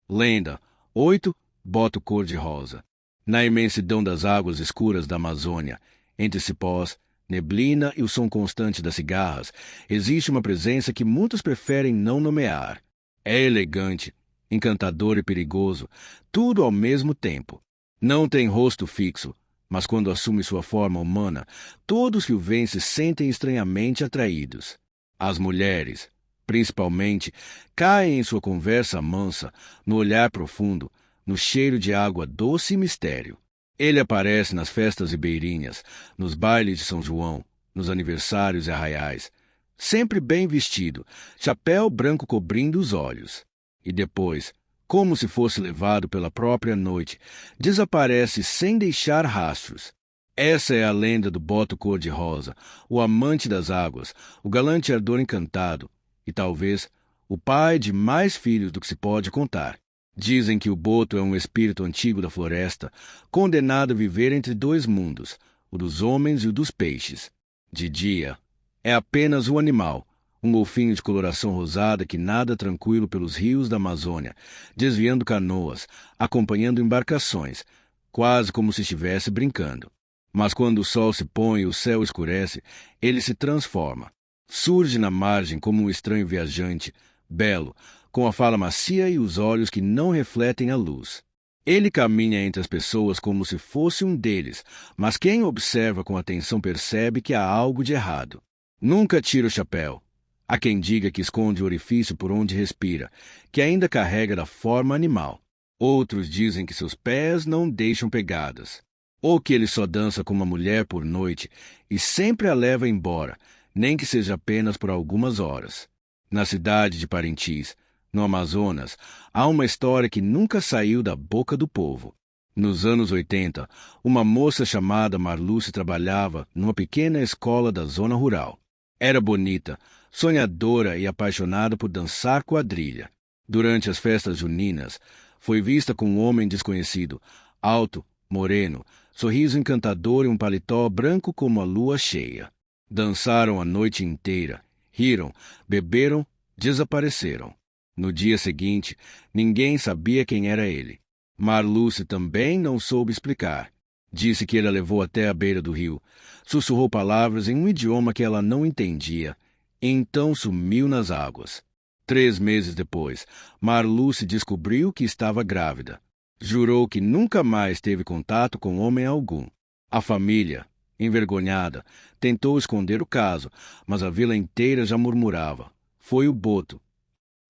Lenda 8. Boto cor-de-rosa. Na imensidão das águas escuras da Amazônia, entre cipós, neblina e o som constante das cigarras, existe uma presença que muitos preferem não nomear. É elegante, encantador e perigoso, tudo ao mesmo tempo. Não tem rosto fixo, mas quando assume sua forma humana, todos que o veem se sentem estranhamente atraídos. As mulheres, principalmente, caem em sua conversa mansa, no olhar profundo, no cheiro de água doce e mistério. Ele aparece nas festas ribeirinhas, nos bailes de São João, nos aniversários e arraiais, sempre bem vestido, chapéu branco cobrindo os olhos. E depois, como se fosse levado pela própria noite, desaparece sem deixar rastros. Essa é a lenda do boto cor-de-rosa, o amante das águas, o galante ardor encantado, e talvez o pai de mais filhos do que se pode contar. Dizem que o boto é um espírito antigo da floresta, condenado a viver entre 2 mundos, o dos homens e o dos peixes. De dia, é apenas um animal, um golfinho de coloração rosada que nada tranquilo pelos rios da Amazônia, desviando canoas, acompanhando embarcações, quase como se estivesse brincando. Mas quando o sol se põe e o céu escurece, ele se transforma. Surge na margem como um estranho viajante, belo, com a fala macia e os olhos que não refletem a luz. Ele caminha entre as pessoas como se fosse um deles, mas quem observa com atenção percebe que há algo de errado. Nunca tira o chapéu. Há quem diga que esconde o orifício por onde respira, que ainda carrega da forma animal. Outros dizem que seus pés não deixam pegadas, ou que ele só dança com uma mulher por noite e sempre a leva embora, nem que seja apenas por algumas horas. Na cidade de Parintins, no Amazonas, há uma história que nunca saiu da boca do povo. Nos anos 80, uma moça chamada Marluce trabalhava numa pequena escola da zona rural. Era bonita, sonhadora e apaixonada por dançar quadrilha. Durante as festas juninas, foi vista com um homem desconhecido, alto, moreno, sorriso encantador e um paletó branco como a lua cheia. Dançaram a noite inteira, riram, beberam, desapareceram. No dia seguinte, ninguém sabia quem era ele. Marluce também não soube explicar. Disse que ele a levou até a beira do rio, sussurrou palavras em um idioma que ela não entendia, e então sumiu nas águas. 3 meses depois, Marluce descobriu que estava grávida. Jurou que nunca mais teve contato com homem algum. A família, envergonhada, tentou esconder o caso, mas a vila inteira já murmurava. Foi o boto.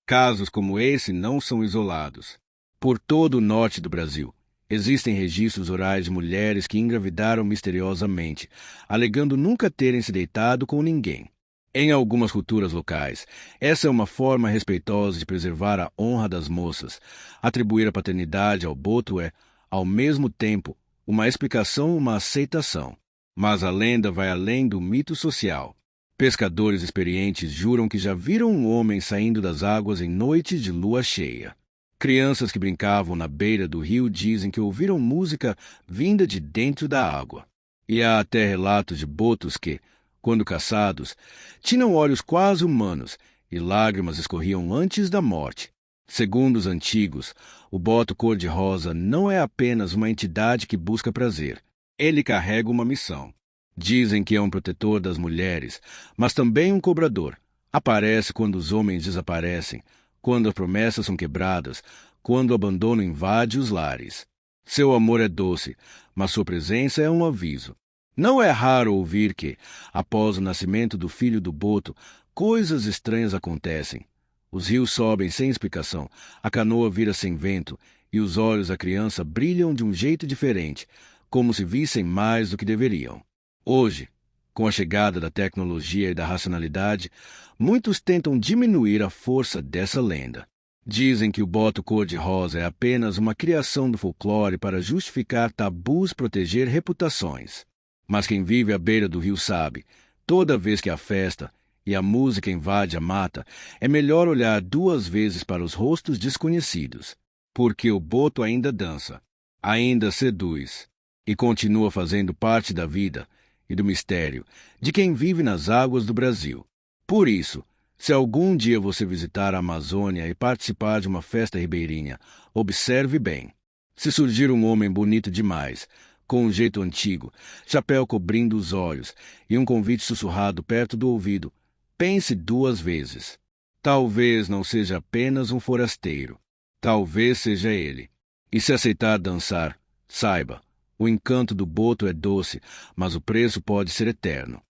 Casos como esse não são isolados. Por todo o norte do Brasil, existem registros orais de mulheres que engravidaram misteriosamente, alegando nunca terem se deitado com ninguém. Em algumas culturas locais, essa é uma forma respeitosa de preservar a honra das moças. Atribuir a paternidade ao boto é, ao mesmo tempo, uma explicação, uma aceitação. Mas a lenda vai além do mito social. Pescadores experientes juram que já viram um homem saindo das águas em noites de lua cheia. Crianças que brincavam na beira do rio dizem que ouviram música vinda de dentro da água. E há até relatos de botos que, quando caçados, tinham olhos quase humanos e lágrimas escorriam antes da morte. Segundo os antigos, o boto cor-de-rosa não é apenas uma entidade que busca prazer. Ele carrega uma missão. Dizem que é um protetor das mulheres, mas também um cobrador. Aparece quando os homens desaparecem, quando as promessas são quebradas, quando o abandono invade os lares. Seu amor é doce, mas sua presença é um aviso. Não é raro ouvir que, após o nascimento do filho do boto, coisas estranhas acontecem. Os rios sobem sem explicação, a canoa vira sem vento, e os olhos da criança brilham de um jeito diferente, como se vissem mais do que deveriam. Hoje, com a chegada da tecnologia e da racionalidade, muitos tentam diminuir a força dessa lenda. Dizem que o boto cor-de-rosa é apenas uma criação do folclore para justificar tabus e proteger reputações. Mas quem vive à beira do rio sabe, toda vez que há festa e a música invade a mata, é melhor olhar 2 vezes para os rostos desconhecidos, porque o boto ainda dança, ainda seduz, e continua fazendo parte da vida e do mistério de quem vive nas águas do Brasil. Por isso, se algum dia você visitar a Amazônia e participar de uma festa ribeirinha, observe bem. Se surgir um homem bonito demais, com um jeito antigo, chapéu cobrindo os olhos e um convite sussurrado perto do ouvido, pense 2 vezes. Talvez não seja apenas um forasteiro. Talvez seja ele. E se aceitar dançar, saiba, o encanto do boto é doce, mas o preço pode ser eterno.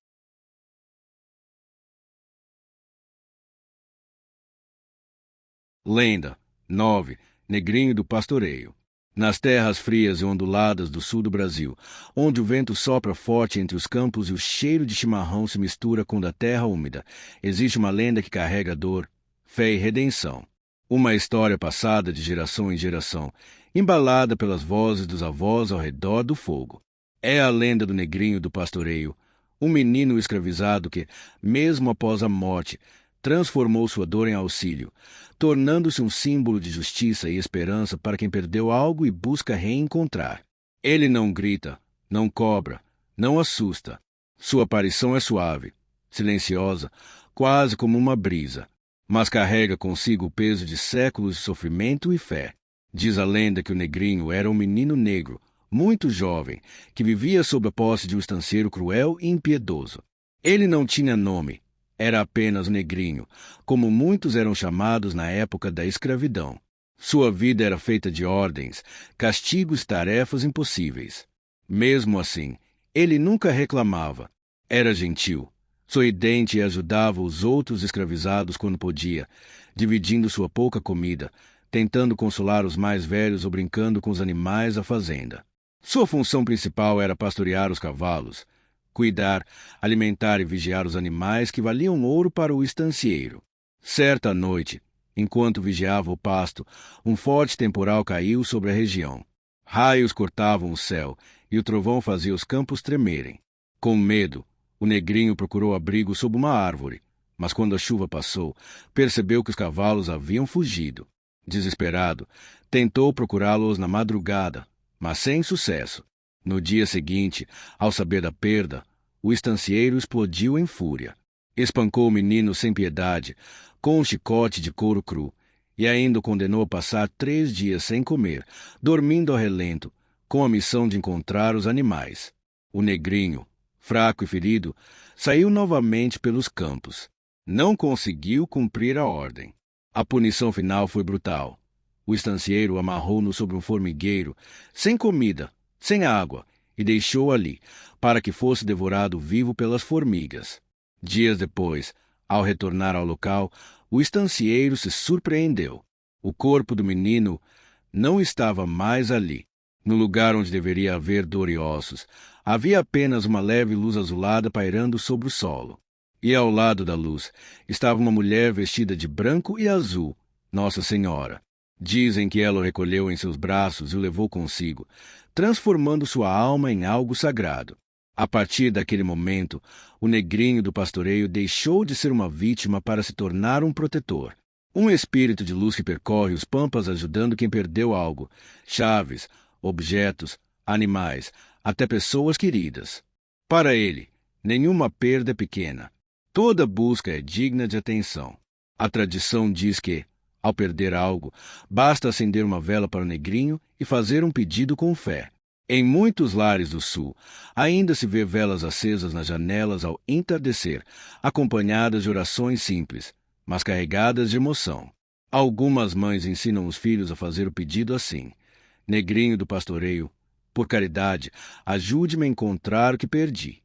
Lenda 9. Negrinho do Pastoreio. Nas terras frias e onduladas do sul do Brasil, onde o vento sopra forte entre os campos e o cheiro de chimarrão se mistura com o da terra úmida, existe uma lenda que carrega dor, fé e redenção. Uma história passada de geração em geração, embalada pelas vozes dos avós ao redor do fogo. É a lenda do Negrinho do Pastoreio, um menino escravizado que, mesmo após a morte, transformou sua dor em auxílio, tornando-se um símbolo de justiça e esperança para quem perdeu algo e busca reencontrar. Ele não grita, não cobra, não assusta. Sua aparição é suave, silenciosa, quase como uma brisa, mas carrega consigo o peso de séculos de sofrimento e fé. Diz a lenda que o Negrinho era um menino negro, muito jovem, que vivia sob a posse de um estanceiro cruel e impiedoso. Ele não tinha nome, era apenas Negrinho, como muitos eram chamados na época da escravidão. Sua vida era feita de ordens, castigos e tarefas impossíveis. Mesmo assim, ele nunca reclamava. Era gentil, sorridente e ajudava os outros escravizados quando podia, dividindo sua pouca comida, tentando consolar os mais velhos ou brincando com os animais da fazenda. Sua função principal era pastorear os cavalos, cuidar, alimentar e vigiar os animais que valiam ouro para o estancieiro. Certa noite, enquanto vigiava o pasto, um forte temporal caiu sobre a região. Raios cortavam o céu e o trovão fazia os campos tremerem. Com medo, o negrinho procurou abrigo sob uma árvore, mas quando a chuva passou, percebeu que os cavalos haviam fugido. Desesperado, tentou procurá-los na madrugada, mas sem sucesso. No dia seguinte, ao saber da perda, o estancieiro explodiu em fúria. Espancou o menino sem piedade, com um chicote de couro cru, e ainda o condenou a passar 3 dias sem comer, dormindo ao relento, com a missão de encontrar os animais. O negrinho, fraco e ferido, saiu novamente pelos campos. Não conseguiu cumprir a ordem. A punição final foi brutal. O estancieiro amarrou-no sobre um formigueiro, sem comida, sem água, e deixou ali, para que fosse devorado vivo pelas formigas. Dias depois, ao retornar ao local, o estancieiro se surpreendeu. O corpo do menino não estava mais ali. No lugar onde deveria haver dor e ossos, havia apenas uma leve luz azulada pairando sobre o solo. E ao lado da luz estava uma mulher vestida de branco e azul, Nossa Senhora. Dizem que ela o recolheu em seus braços e o levou consigo, transformando sua alma em algo sagrado. A partir daquele momento, o negrinho do pastoreio deixou de ser uma vítima para se tornar um protetor. Um espírito de luz que percorre os pampas ajudando quem perdeu algo, chaves, objetos, animais, até pessoas queridas. Para ele, nenhuma perda é pequena. Toda busca é digna de atenção. A tradição diz que, ao perder algo, basta acender uma vela para o negrinho e fazer um pedido com fé. Em muitos lares do sul, ainda se vê velas acesas nas janelas ao entardecer, acompanhadas de orações simples, mas carregadas de emoção. Algumas mães ensinam os filhos a fazer o pedido assim: Negrinho do pastoreio, por caridade, ajude-me a encontrar o que perdi.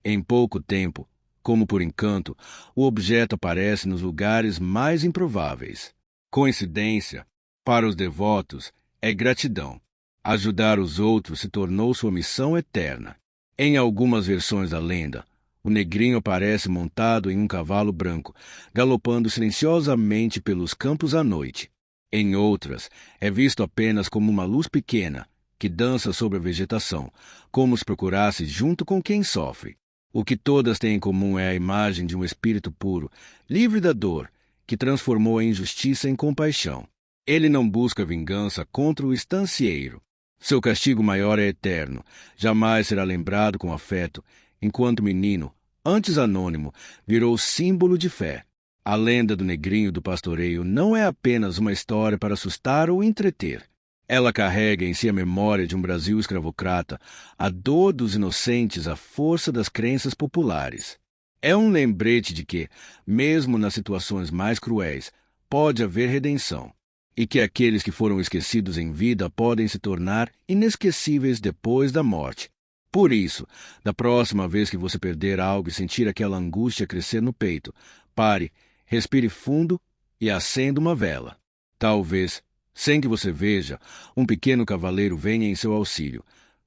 Em pouco tempo, como por encanto, o objeto aparece nos lugares mais improváveis. Coincidência, para os devotos, é gratidão. Ajudar os outros se tornou sua missão eterna. Em algumas versões da lenda, o negrinho aparece montado em um cavalo branco, galopando silenciosamente pelos campos à noite. Em outras, é visto apenas como uma luz pequena, que dança sobre a vegetação, como se procurasse junto com quem sofre. O que todas têm em comum é a imagem de um espírito puro, livre da dor, que transformou a injustiça em compaixão. Ele não busca vingança contra o estancieiro. Seu castigo maior é eterno, jamais será lembrado com afeto, enquanto o menino, antes anônimo, virou símbolo de fé. A lenda do negrinho do pastoreio não é apenas uma história para assustar ou entreter. Ela carrega em si a memória de um Brasil escravocrata, a dor dos inocentes, a força das crenças populares. É um lembrete de que, mesmo nas situações mais cruéis, pode haver redenção, e que aqueles que foram esquecidos em vida podem se tornar inesquecíveis depois da morte. Por isso, da próxima vez que você perder algo e sentir aquela angústia crescer no peito, pare, respire fundo e acenda uma vela. Talvez, sem que você veja, um pequeno cavaleiro venha em seu auxílio,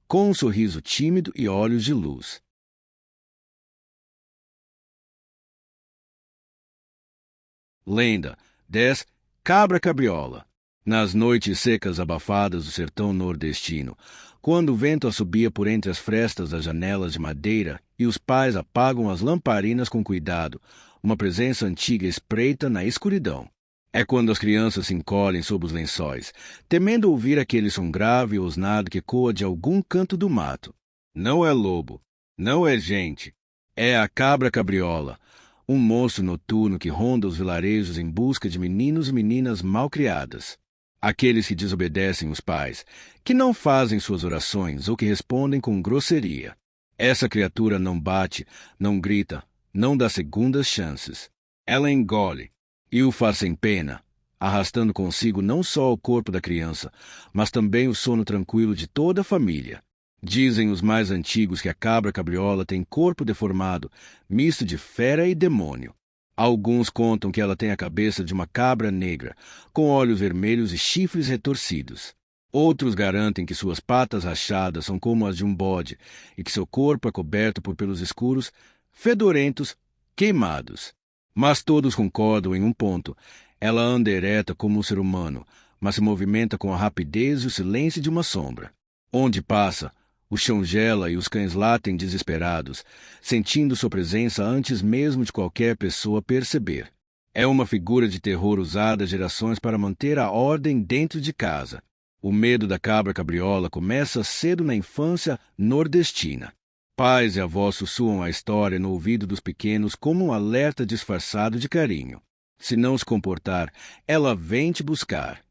com um sorriso tímido e olhos de luz. Lenda 10. Cabra Cabriola. Nas noites secas abafadas do sertão nordestino, quando o vento assobia por entre as frestas das janelas de madeira e os pais apagam as lamparinas com cuidado, uma presença antiga espreita na escuridão. É quando as crianças se encolhem sob os lençóis, temendo ouvir aquele som grave e osnado que ecoa de algum canto do mato. Não é lobo, não é gente, é a cabra cabriola, um monstro noturno que ronda os vilarejos em busca de meninos e meninas mal-criadas. Aqueles que desobedecem os pais, que não fazem suas orações ou que respondem com grosseria. Essa criatura não bate, não grita, não dá segundas chances. Ela engole e o faz sem pena, arrastando consigo não só o corpo da criança, mas também o sono tranquilo de toda a família. Dizem os mais antigos que a cabra cabriola tem corpo deformado, misto de fera e demônio. Alguns contam que ela tem a cabeça de uma cabra negra, com olhos vermelhos e chifres retorcidos. Outros garantem que suas patas rachadas são como as de um bode e que seu corpo é coberto por pelos escuros, fedorentos, queimados. Mas todos concordam em um ponto: ela anda ereta como um ser humano, mas se movimenta com a rapidez e o silêncio de uma sombra. Onde passa, o chão gela e os cães latem desesperados, sentindo sua presença antes mesmo de qualquer pessoa perceber. É uma figura de terror usada gerações para manter a ordem dentro de casa. O medo da cabra cabriola começa cedo na infância nordestina. Pais e avós sussurram a história no ouvido dos pequenos como um alerta disfarçado de carinho. Se não se comportar, ela vem te buscar.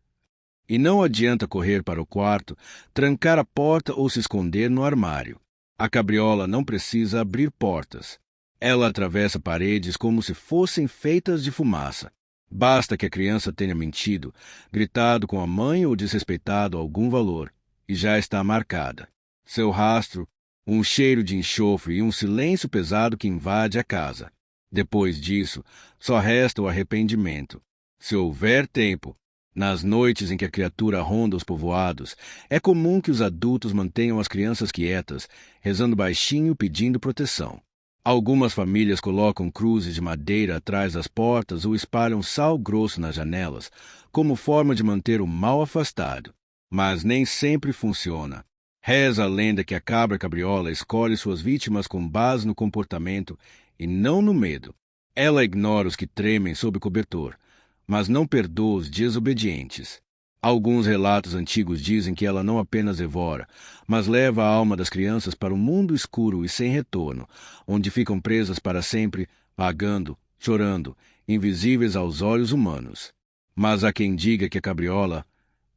E não adianta correr para o quarto, trancar a porta ou se esconder no armário. A cabriola não precisa abrir portas. Ela atravessa paredes como se fossem feitas de fumaça. Basta que a criança tenha mentido, gritado com a mãe ou desrespeitado algum valor, e já está marcada. Seu rastro, um cheiro de enxofre e um silêncio pesado que invade a casa. Depois disso, só resta o arrependimento. Se houver tempo, nas noites em que a criatura ronda os povoados, é comum que os adultos mantenham as crianças quietas, rezando baixinho pedindo proteção. Algumas famílias colocam cruzes de madeira atrás das portas ou espalham sal grosso nas janelas, como forma de manter o mal afastado. Mas nem sempre funciona. Reza a lenda que a cabra cabriola escolhe suas vítimas com base no comportamento e não no medo. Ela ignora os que tremem sob o cobertor, mas não perdoa os desobedientes. Alguns relatos antigos dizem que ela não apenas devora, mas leva a alma das crianças para um mundo escuro e sem retorno, onde ficam presas para sempre, vagando, chorando, invisíveis aos olhos humanos. Mas há quem diga que a cabriola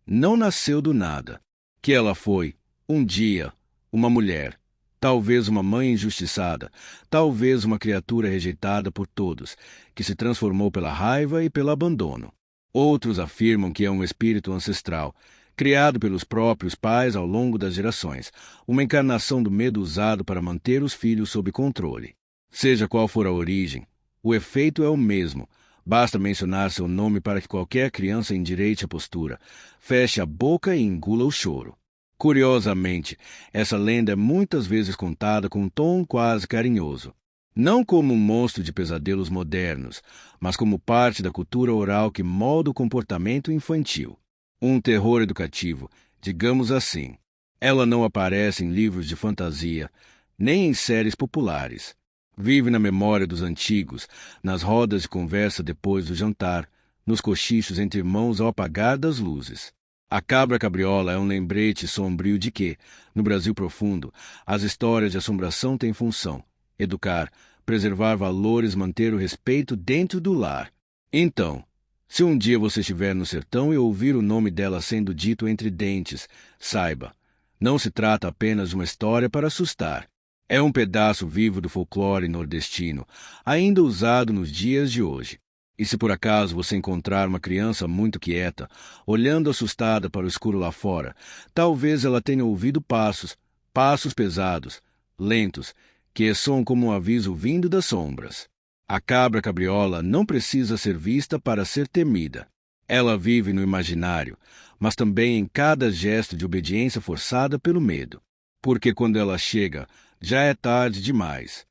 não nasceu do nada, que ela foi, um dia, uma mulher, talvez uma mãe injustiçada, talvez uma criatura rejeitada por todos, que se transformou pela raiva e pelo abandono. Outros afirmam que é um espírito ancestral, criado pelos próprios pais ao longo das gerações, uma encarnação do medo usado para manter os filhos sob controle. Seja qual for a origem, o efeito é o mesmo. Basta mencionar seu nome para que qualquer criança endireite a postura, feche a boca e engula o choro. Curiosamente, essa lenda é muitas vezes contada com um tom quase carinhoso. Não como um monstro de pesadelos modernos, mas como parte da cultura oral que molda o comportamento infantil. Um terror educativo, digamos assim. Ela não aparece em livros de fantasia, nem em séries populares. Vive na memória dos antigos, nas rodas de conversa depois do jantar, nos cochichos entre irmãos ao apagar das luzes. A cabra cabriola é um lembrete sombrio de que, no Brasil profundo, as histórias de assombração têm função: educar, preservar valores, manter o respeito dentro do lar. Então, se um dia você estiver no sertão e ouvir o nome dela sendo dito entre dentes, saiba, não se trata apenas de uma história para assustar. É um pedaço vivo do folclore nordestino, ainda usado nos dias de hoje. E se por acaso você encontrar uma criança muito quieta, olhando assustada para o escuro lá fora, talvez ela tenha ouvido passos pesados, lentos, que soam como um aviso vindo das sombras. A cabra cabriola não precisa ser vista para ser temida. Ela vive no imaginário, mas também em cada gesto de obediência forçada pelo medo. Porque quando ela chega, já é tarde demais.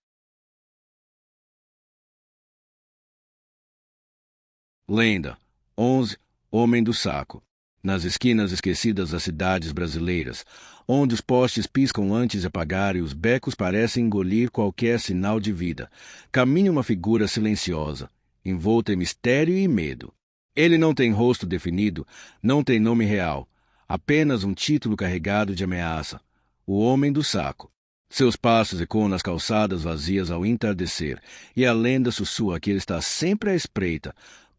Lenda 11. Homem do Saco. Nas esquinas esquecidas das cidades brasileiras, onde os postes piscam antes de apagar e os becos parecem engolir qualquer sinal de vida, caminha uma figura silenciosa, envolta em mistério e medo. Ele não tem rosto definido, não tem nome real, apenas um título carregado de ameaça: o Homem do Saco. Seus passos ecoam nas calçadas vazias ao entardecer, e a lenda sussurra que ele está sempre à espreita,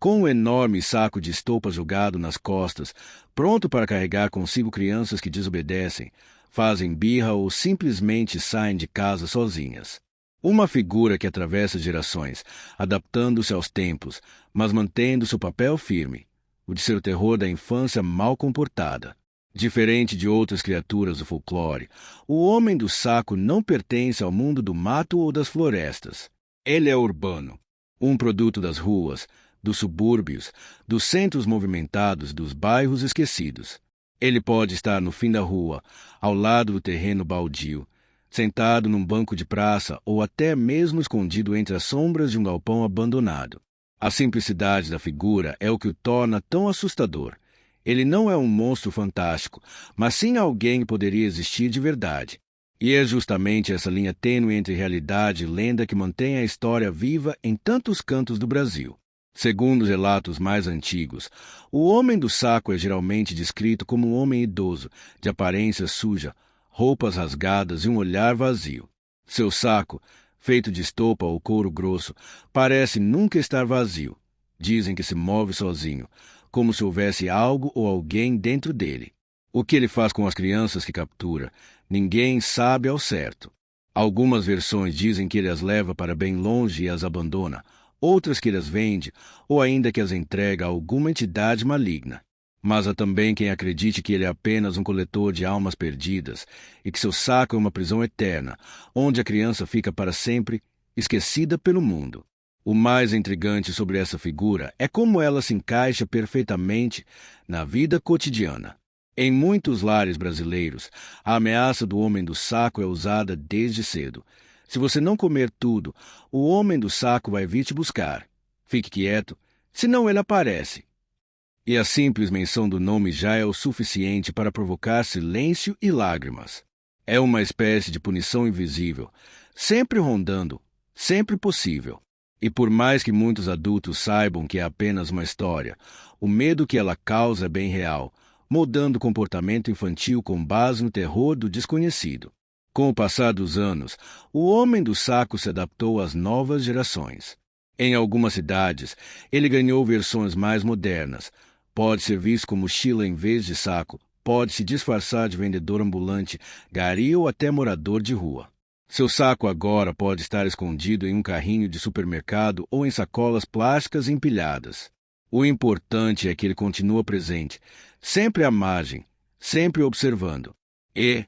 com um enorme saco de estopa jogado nas costas, pronto para carregar consigo crianças que desobedecem, fazem birra ou simplesmente saem de casa sozinhas. Uma figura que atravessa gerações, adaptando-se aos tempos, mas mantendo seu papel firme, o de ser o terror da infância mal comportada. Diferente de outras criaturas do folclore, o Homem do Saco não pertence ao mundo do mato ou das florestas. Ele é urbano. Um produto das ruas, dos subúrbios, dos centros movimentados, dos bairros esquecidos. Ele pode estar no fim da rua, ao lado do terreno baldio, sentado num banco de praça ou até mesmo escondido entre as sombras de um galpão abandonado. A simplicidade da figura é o que o torna tão assustador. Ele não é um monstro fantástico, mas sim alguém que poderia existir de verdade. E é justamente essa linha tênue entre realidade e lenda que mantém a história viva em tantos cantos do Brasil. Segundo os relatos mais antigos, o homem do saco é geralmente descrito como um homem idoso, de aparência suja, roupas rasgadas e um olhar vazio. Seu saco, feito de estopa ou couro grosso, parece nunca estar vazio. Dizem que se move sozinho, como se houvesse algo ou alguém dentro dele. O que ele faz com as crianças que captura, ninguém sabe ao certo. Algumas versões dizem que ele as leva para bem longe e as abandona, outras que ele as vende, ou ainda que as entrega a alguma entidade maligna. Mas há também quem acredite que ele é apenas um coletor de almas perdidas e que seu saco é uma prisão eterna, onde a criança fica para sempre esquecida pelo mundo. O mais intrigante sobre essa figura é como ela se encaixa perfeitamente na vida cotidiana. Em muitos lares brasileiros, a ameaça do homem do saco é usada desde cedo. Se você não comer tudo, o homem do saco vai vir te buscar. Fique quieto, senão ele aparece. E a simples menção do nome já é o suficiente para provocar silêncio e lágrimas. É uma espécie de punição invisível, sempre rondando, sempre possível. E por mais que muitos adultos saibam que é apenas uma história, o medo que ela causa é bem real, moldando o comportamento infantil com base no terror do desconhecido. Com o passar dos anos, o homem do saco se adaptou às novas gerações. Em algumas cidades, ele ganhou versões mais modernas. Pode ser visto como mochila em vez de saco, pode se disfarçar de vendedor ambulante, gari ou até morador de rua. Seu saco agora pode estar escondido em um carrinho de supermercado ou em sacolas plásticas empilhadas. O importante é que ele continua presente, sempre à margem, sempre observando. E,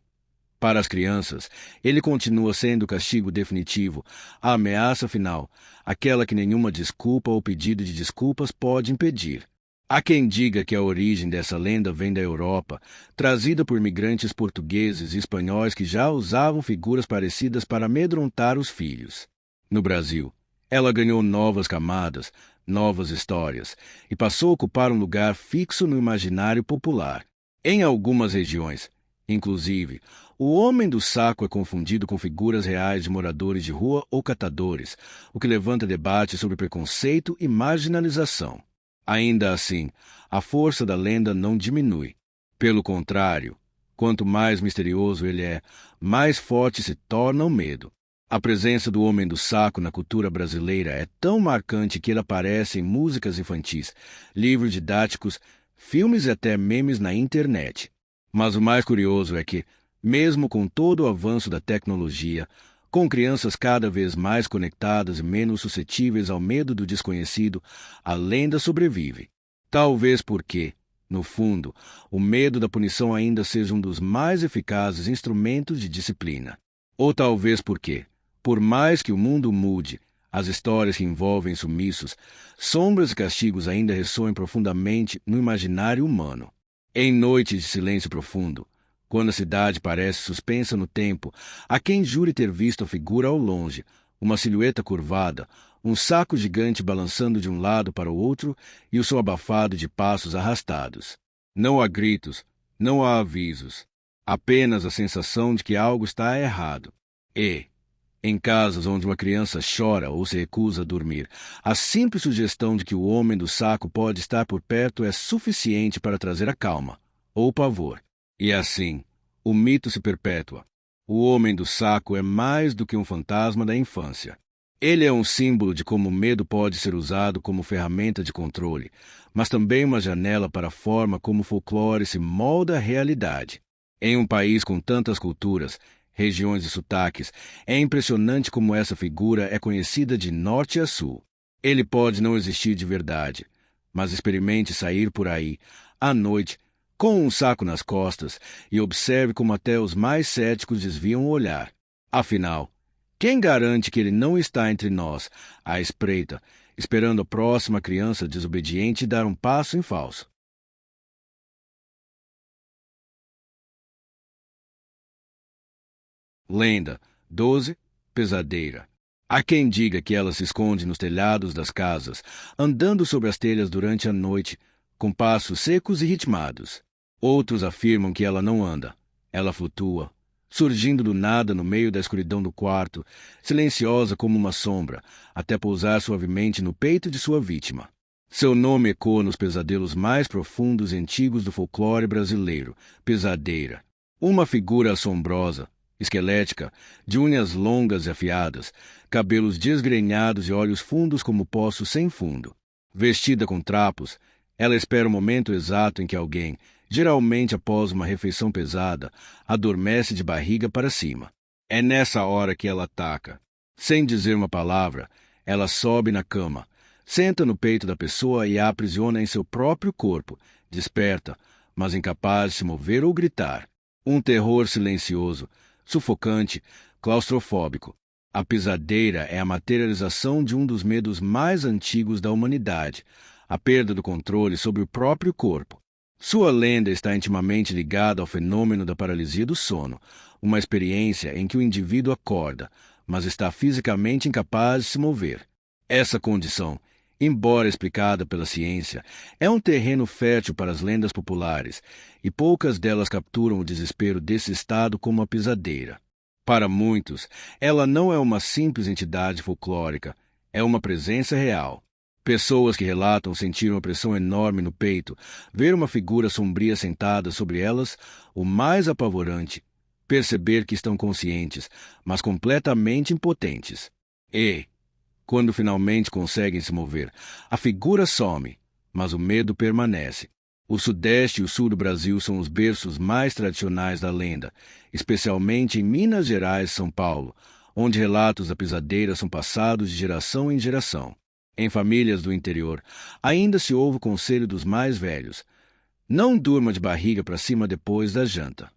para as crianças, ele continua sendo o castigo definitivo, a ameaça final, aquela que nenhuma desculpa ou pedido de desculpas pode impedir. Há quem diga que a origem dessa lenda vem da Europa, trazida por imigrantes portugueses e espanhóis que já usavam figuras parecidas para amedrontar os filhos. No Brasil, ela ganhou novas camadas, novas histórias, e passou a ocupar um lugar fixo no imaginário popular. Em algumas regiões, inclusive, o homem do saco é confundido com figuras reais de moradores de rua ou catadores, o que levanta debate sobre preconceito e marginalização. Ainda assim, a força da lenda não diminui. Pelo contrário, quanto mais misterioso ele é, mais forte se torna o medo. A presença do homem do saco na cultura brasileira é tão marcante que ele aparece em músicas infantis, livros didáticos, filmes e até memes na internet. Mas o mais curioso é que, mesmo com todo o avanço da tecnologia, com crianças cada vez mais conectadas e menos suscetíveis ao medo do desconhecido, a lenda sobrevive. Talvez porque, no fundo, o medo da punição ainda seja um dos mais eficazes instrumentos de disciplina. Ou talvez porque, por mais que o mundo mude, as histórias que envolvem sumiços, sombras e castigos ainda ressoam profundamente no imaginário humano. Em noites de silêncio profundo, quando a cidade parece suspensa no tempo, há quem jure ter visto a figura ao longe, uma silhueta curvada, um saco gigante balançando de um lado para o outro e o som abafado de passos arrastados. Não há gritos, não há avisos, apenas a sensação de que algo está errado. E, em casos onde uma criança chora ou se recusa a dormir, a simples sugestão de que o homem do saco pode estar por perto é suficiente para trazer a calma, ou o pavor. E assim, o mito se perpetua. O homem do saco é mais do que um fantasma da infância. Ele é um símbolo de como o medo pode ser usado como ferramenta de controle, mas também uma janela para a forma como o folclore se molda à realidade. Em um país com tantas culturas, regiões e sotaques, é impressionante como essa figura é conhecida de norte a sul. Ele pode não existir de verdade, mas experimente sair por aí, à noite, com um saco nas costas, e observe como até os mais céticos desviam o olhar. Afinal, quem garante que ele não está entre nós, à espreita, esperando a próxima criança desobediente dar um passo em falso. Lenda 12. Pesadeira. Há quem diga que ela se esconde nos telhados das casas, andando sobre as telhas durante a noite, com passos secos e ritmados. Outros afirmam que ela não anda. Ela flutua, surgindo do nada no meio da escuridão do quarto, silenciosa como uma sombra, até pousar suavemente no peito de sua vítima. Seu nome ecoa nos pesadelos mais profundos e antigos do folclore brasileiro, pesadeira. Uma figura assombrosa, esquelética, de unhas longas e afiadas, cabelos desgrenhados e olhos fundos como poços sem fundo. Vestida com trapos, ela espera o momento exato em que alguém, geralmente após uma refeição pesada, adormece de barriga para cima. É nessa hora que ela ataca. Sem dizer uma palavra, ela sobe na cama, senta no peito da pessoa e a aprisiona em seu próprio corpo, desperta, mas incapaz de se mover ou gritar. Um terror silencioso, sufocante, claustrofóbico. A pesadeira é a materialização de um dos medos mais antigos da humanidade, a perda do controle sobre o próprio corpo. Sua lenda está intimamente ligada ao fenômeno da paralisia do sono, uma experiência em que o indivíduo acorda, mas está fisicamente incapaz de se mover. Essa condição, embora explicada pela ciência, é um terreno fértil para as lendas populares, e poucas delas capturam o desespero desse estado como a pesadeira. Para muitos, ela não é uma simples entidade folclórica, é uma presença real. Pessoas que relatam sentir uma pressão enorme no peito, ver uma figura sombria sentada sobre elas, o mais apavorante, perceber que estão conscientes, mas completamente impotentes. E, quando finalmente conseguem se mover, a figura some, mas o medo permanece. O Sudeste e o Sul do Brasil são os berços mais tradicionais da lenda, especialmente em Minas Gerais e São Paulo, onde relatos da pesadeira são passados de geração em geração. Em famílias do interior, ainda se ouve o conselho dos mais velhos: não durma de barriga para cima depois da janta.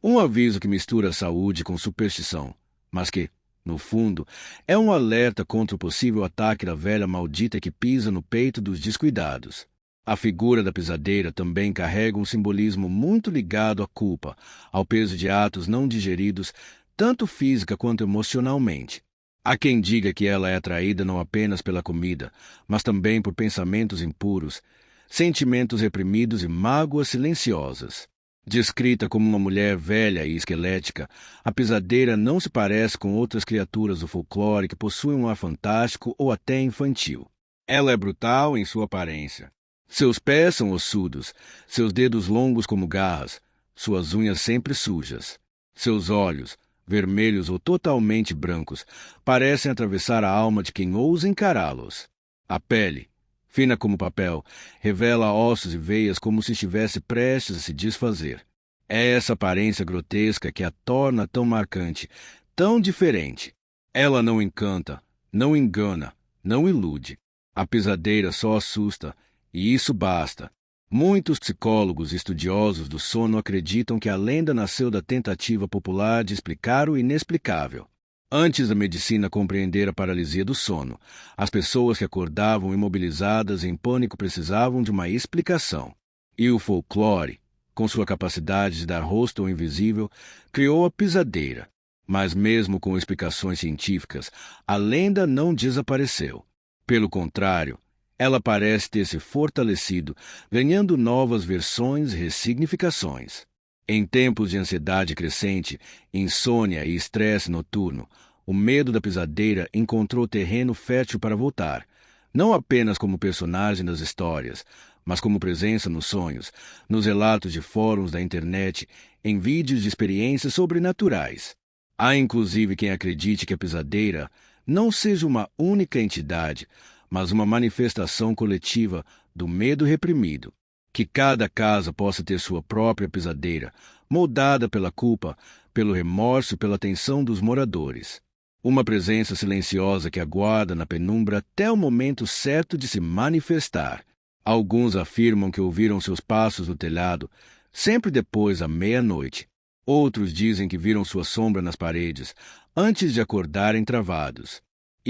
Um aviso que mistura saúde com superstição, mas que, no fundo, é um alerta contra o possível ataque da velha maldita que pisa no peito dos descuidados. A figura da pesadeira também carrega um simbolismo muito ligado à culpa, ao peso de atos não digeridos, tanto física quanto emocionalmente. Há quem diga que ela é atraída não apenas pela comida, mas também por pensamentos impuros, sentimentos reprimidos e mágoas silenciosas. Descrita como uma mulher velha e esquelética, a pesadeira não se parece com outras criaturas do folclore que possuem um ar fantástico ou até infantil. Ela é brutal em sua aparência. Seus pés são ossudos, seus dedos longos como garras, suas unhas sempre sujas. Seus olhos, vermelhos ou totalmente brancos, parecem atravessar a alma de quem ousa encará-los. A pele, fina como papel, revela ossos e veias como se estivesse prestes a se desfazer. É essa aparência grotesca que a torna tão marcante, tão diferente. Ela não encanta, não engana, não ilude. A pesadeira só assusta, e isso basta. Muitos psicólogos e estudiosos do sono acreditam que a lenda nasceu da tentativa popular de explicar o inexplicável. Antes da medicina compreender a paralisia do sono, as pessoas que acordavam imobilizadas em pânico precisavam de uma explicação. E o folclore, com sua capacidade de dar rosto ao invisível, criou a pesadeira. Mas mesmo com explicações científicas, a lenda não desapareceu. Pelo contrário, ela parece ter se fortalecido, ganhando novas versões e ressignificações. Em tempos de ansiedade crescente, insônia e estresse noturno, o medo da pesadeira encontrou terreno fértil para voltar, não apenas como personagem das histórias, mas como presença nos sonhos, nos relatos de fóruns da internet, em vídeos de experiências sobrenaturais. Há inclusive quem acredite que a pesadeira não seja uma única entidade, mas uma manifestação coletiva do medo reprimido. Que cada casa possa ter sua própria pesadeira, moldada pela culpa, pelo remorso e pela tensão dos moradores. Uma presença silenciosa que aguarda na penumbra até o momento certo de se manifestar. Alguns afirmam que ouviram seus passos no telhado, sempre depois da meia-noite. Outros dizem que viram sua sombra nas paredes, antes de acordarem travados.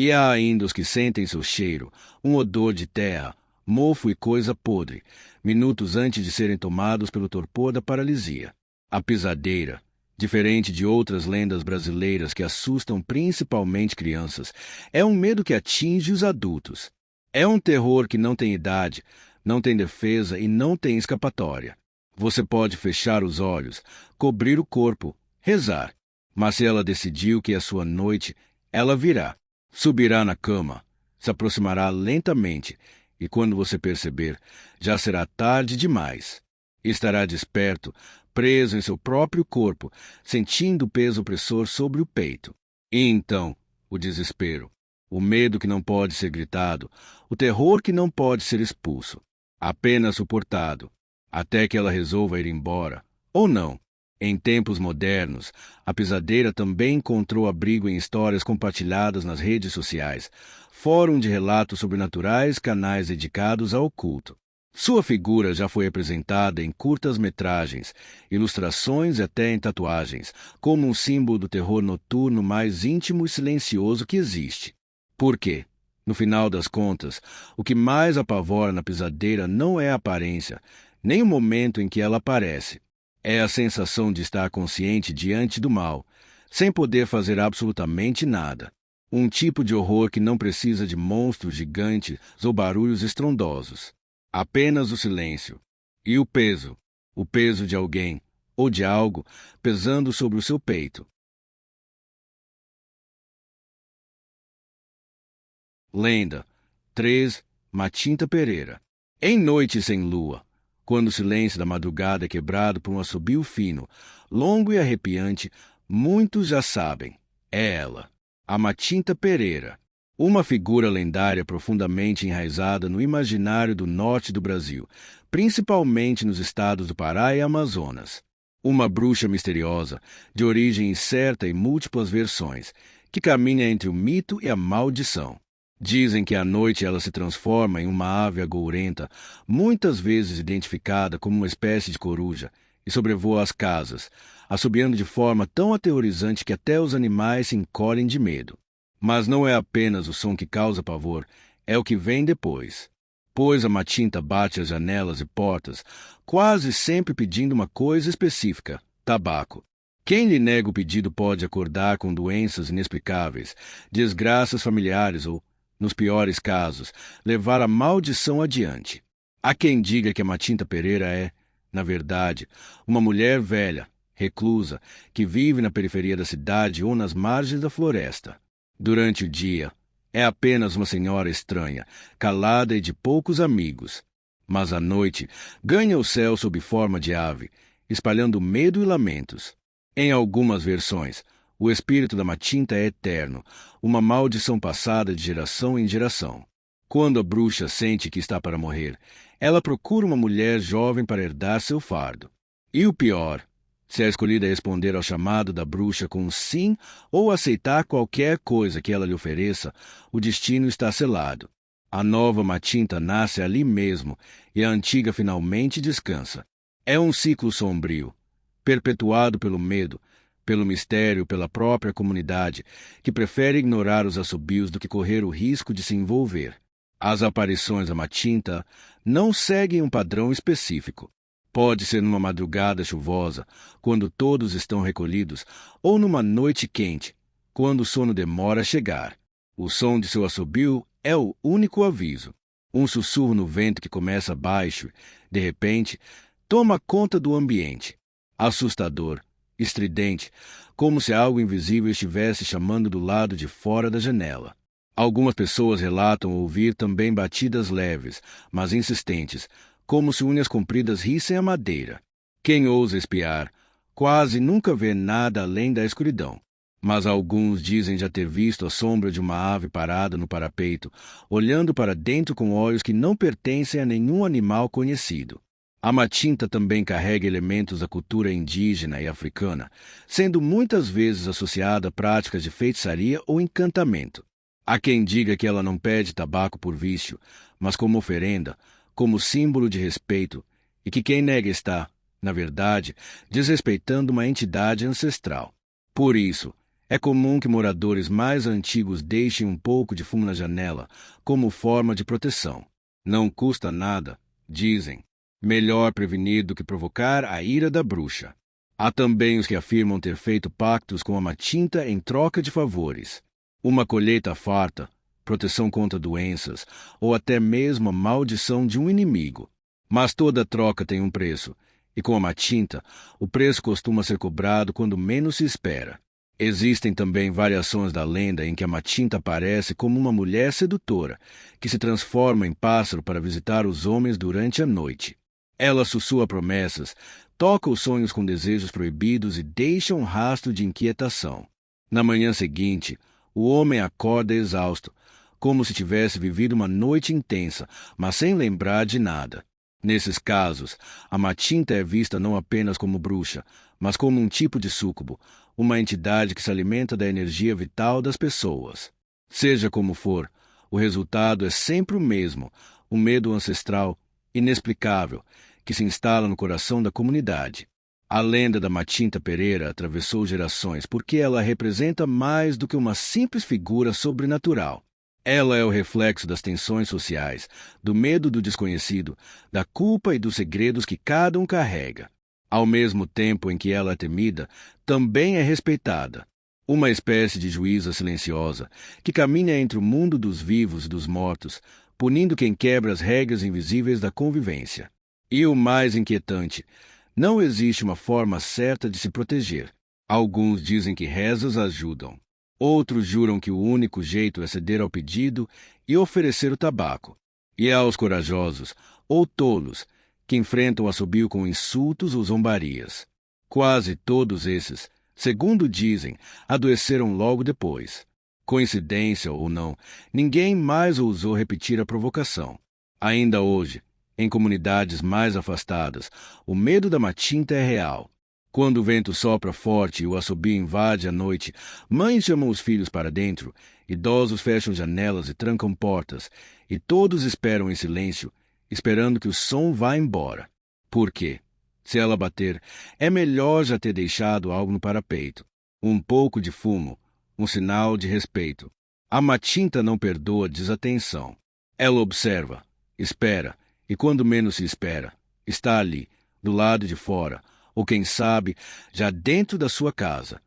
E há ainda os que sentem seu cheiro, um odor de terra, mofo e coisa podre, minutos antes de serem tomados pelo torpor da paralisia. A pisadeira, diferente de outras lendas brasileiras que assustam principalmente crianças, é um medo que atinge os adultos. É um terror que não tem idade, não tem defesa e não tem escapatória. Você pode fechar os olhos, cobrir o corpo, rezar, mas se ela decidiu que é sua noite, ela virá. Subirá na cama, se aproximará lentamente, e quando você perceber, já será tarde demais. Estará desperto, preso em seu próprio corpo, sentindo o peso opressor sobre o peito. E então, o desespero, o medo que não pode ser gritado, o terror que não pode ser expulso, apenas suportado, até que ela resolva ir embora, ou não. Em tempos modernos, a pisadeira também encontrou abrigo em histórias compartilhadas nas redes sociais, fórum de relatos sobrenaturais, canais dedicados ao culto. Sua figura já foi apresentada em curtas-metragens, ilustrações e até em tatuagens, como um símbolo do terror noturno mais íntimo e silencioso que existe. Por quê? No final das contas, o que mais apavora na pisadeira não é a aparência, nem o momento em que ela aparece. É a sensação de estar consciente diante do mal, sem poder fazer absolutamente nada. Um tipo de horror que não precisa de monstros gigantes ou barulhos estrondosos. Apenas o silêncio. E o peso de alguém ou de algo pesando sobre o seu peito. Lenda 3. Matinta Pereira. Em noite sem lua, quando o silêncio da madrugada é quebrado por um assobio fino, longo e arrepiante, muitos já sabem. É ela, a Matinta Pereira, uma figura lendária profundamente enraizada no imaginário do norte do Brasil, principalmente nos estados do Pará e Amazonas. Uma bruxa misteriosa, de origem incerta e múltiplas versões, que caminha entre o mito e a maldição. Dizem que à noite ela se transforma em uma ave agourenta, muitas vezes identificada como uma espécie de coruja, e sobrevoa as casas, assobiando de forma tão aterrorizante que até os animais se encolhem de medo. Mas não é apenas o som que causa pavor, é o que vem depois. Pois a Matinta bate às janelas e portas, quase sempre pedindo uma coisa específica: tabaco. Quem lhe nega o pedido pode acordar com doenças inexplicáveis, desgraças familiares ou, nos piores casos, levar a maldição adiante. Há quem diga que a Matinta Pereira é, na verdade, uma mulher velha, reclusa, que vive na periferia da cidade ou nas margens da floresta. Durante o dia, é apenas uma senhora estranha, calada e de poucos amigos. Mas à noite, ganha o céu sob forma de ave, espalhando medo e lamentos. Em algumas versões, o espírito da Matinta é eterno, uma maldição passada de geração em geração. Quando a bruxa sente que está para morrer, ela procura uma mulher jovem para herdar seu fardo. E o pior, se a escolhida responder ao chamado da bruxa com um sim ou aceitar qualquer coisa que ela lhe ofereça, o destino está selado. A nova Matinta nasce ali mesmo e a antiga finalmente descansa. É um ciclo sombrio, perpetuado pelo medo, pelo mistério, pela própria comunidade, que prefere ignorar os assobios do que correr o risco de se envolver. As aparições da Matinta não seguem um padrão específico. Pode ser numa madrugada chuvosa, quando todos estão recolhidos, ou numa noite quente, quando o sono demora a chegar. O som de seu assobio é o único aviso. Um sussurro no vento que começa baixo, de repente, toma conta do ambiente. Assustador, estridente, como se algo invisível estivesse chamando do lado de fora da janela. Algumas pessoas relatam ouvir também batidas leves, mas insistentes, como se unhas compridas rissem a madeira. Quem ousa espiar, quase nunca vê nada além da escuridão. Mas alguns dizem já ter visto a sombra de uma ave parada no parapeito, olhando para dentro com olhos que não pertencem a nenhum animal conhecido. A Matinta também carrega elementos da cultura indígena e africana, sendo muitas vezes associada a práticas de feitiçaria ou encantamento. Há quem diga que ela não pede tabaco por vício, mas como oferenda, como símbolo de respeito, e que quem nega está, na verdade, desrespeitando uma entidade ancestral. Por isso, É comum que moradores mais antigos deixem um pouco de fumo na janela, como forma de proteção. Não custa nada, dizem. Melhor prevenir do que provocar a ira da bruxa. Há também os que afirmam ter feito pactos com a Matinta em troca de favores. Uma colheita farta, proteção contra doenças, ou até mesmo a maldição de um inimigo. Mas toda troca tem um preço, e com a Matinta, o preço costuma ser cobrado quando menos se espera. Existem também variações da lenda em que a Matinta aparece como uma mulher sedutora, que se transforma em pássaro para visitar os homens durante a noite. Ela sussurra promessas, toca os sonhos com desejos proibidos e deixa um rastro de inquietação. Na manhã seguinte, o homem acorda exausto, como se tivesse vivido uma noite intensa, mas sem lembrar de nada. Nesses casos, a Matinta é vista não apenas como bruxa, mas como um tipo de súcubo, uma entidade que se alimenta da energia vital das pessoas. Seja como for, o resultado é sempre o mesmo, um medo ancestral, inexplicável, que se instala no coração da comunidade. A lenda da Matinta Pereira atravessou gerações porque ela representa mais do que uma simples figura sobrenatural. Ela é o reflexo das tensões sociais, do medo do desconhecido, da culpa e dos segredos que cada um carrega. Ao mesmo tempo em que ela é temida, também é respeitada. Uma espécie de juíza silenciosa, que caminha entre o mundo dos vivos e dos mortos, punindo quem quebra as regras invisíveis da convivência. E o mais inquietante, não existe uma forma certa de se proteger. Alguns dizem que rezas ajudam. Outros juram que o único jeito é ceder ao pedido e oferecer o tabaco. E aos corajosos, ou tolos, que enfrentam o assobio com insultos ou zombarias. Quase todos esses, segundo dizem, adoeceram logo depois. Coincidência ou não, ninguém mais ousou repetir a provocação. Ainda hoje, em comunidades mais afastadas, o medo da Matinta é real. Quando o vento sopra forte e o assobio invade a noite, mães chamam os filhos para dentro, idosos fecham janelas e trancam portas, e todos esperam em silêncio, esperando que o som vá embora. Por quê? Se ela bater, é melhor já ter deixado algo no parapeito. Um pouco de fumo, um sinal de respeito. A Matinta não perdoa desatenção. Ela observa, espera, e quando menos se espera, está ali, do lado de fora, ou quem sabe, já dentro da sua casa.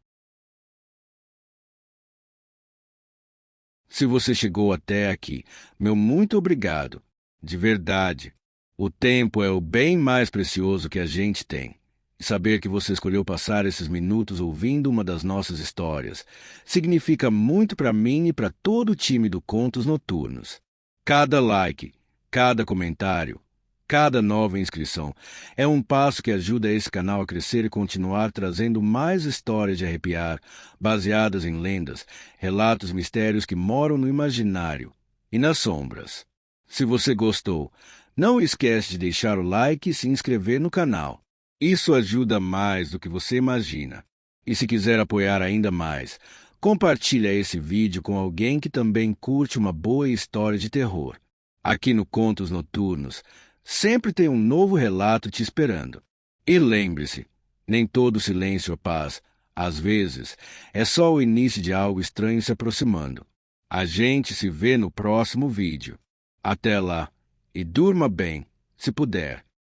Se você chegou até aqui, meu muito obrigado. De verdade. O tempo é o bem mais precioso que a gente tem. E saber que você escolheu passar esses minutos ouvindo uma das nossas histórias significa muito para mim e para todo o time do Contos Noturnos. Cada like, cada comentário, cada nova inscrição é um passo que ajuda esse canal a crescer e continuar trazendo mais histórias de arrepiar, baseadas em lendas, relatos e mistérios que moram no imaginário e nas sombras. Se você gostou, não esquece de deixar o like e se inscrever no canal. Isso ajuda mais do que você imagina. E se quiser apoiar ainda mais, compartilhe esse vídeo com alguém que também curte uma boa história de terror. Aqui no Contos Noturnos, sempre tem um novo relato te esperando. E lembre-se, nem todo silêncio é paz. Às vezes, é só o início de algo estranho se aproximando. A gente se vê no próximo vídeo. Até lá, e durma bem, se puder.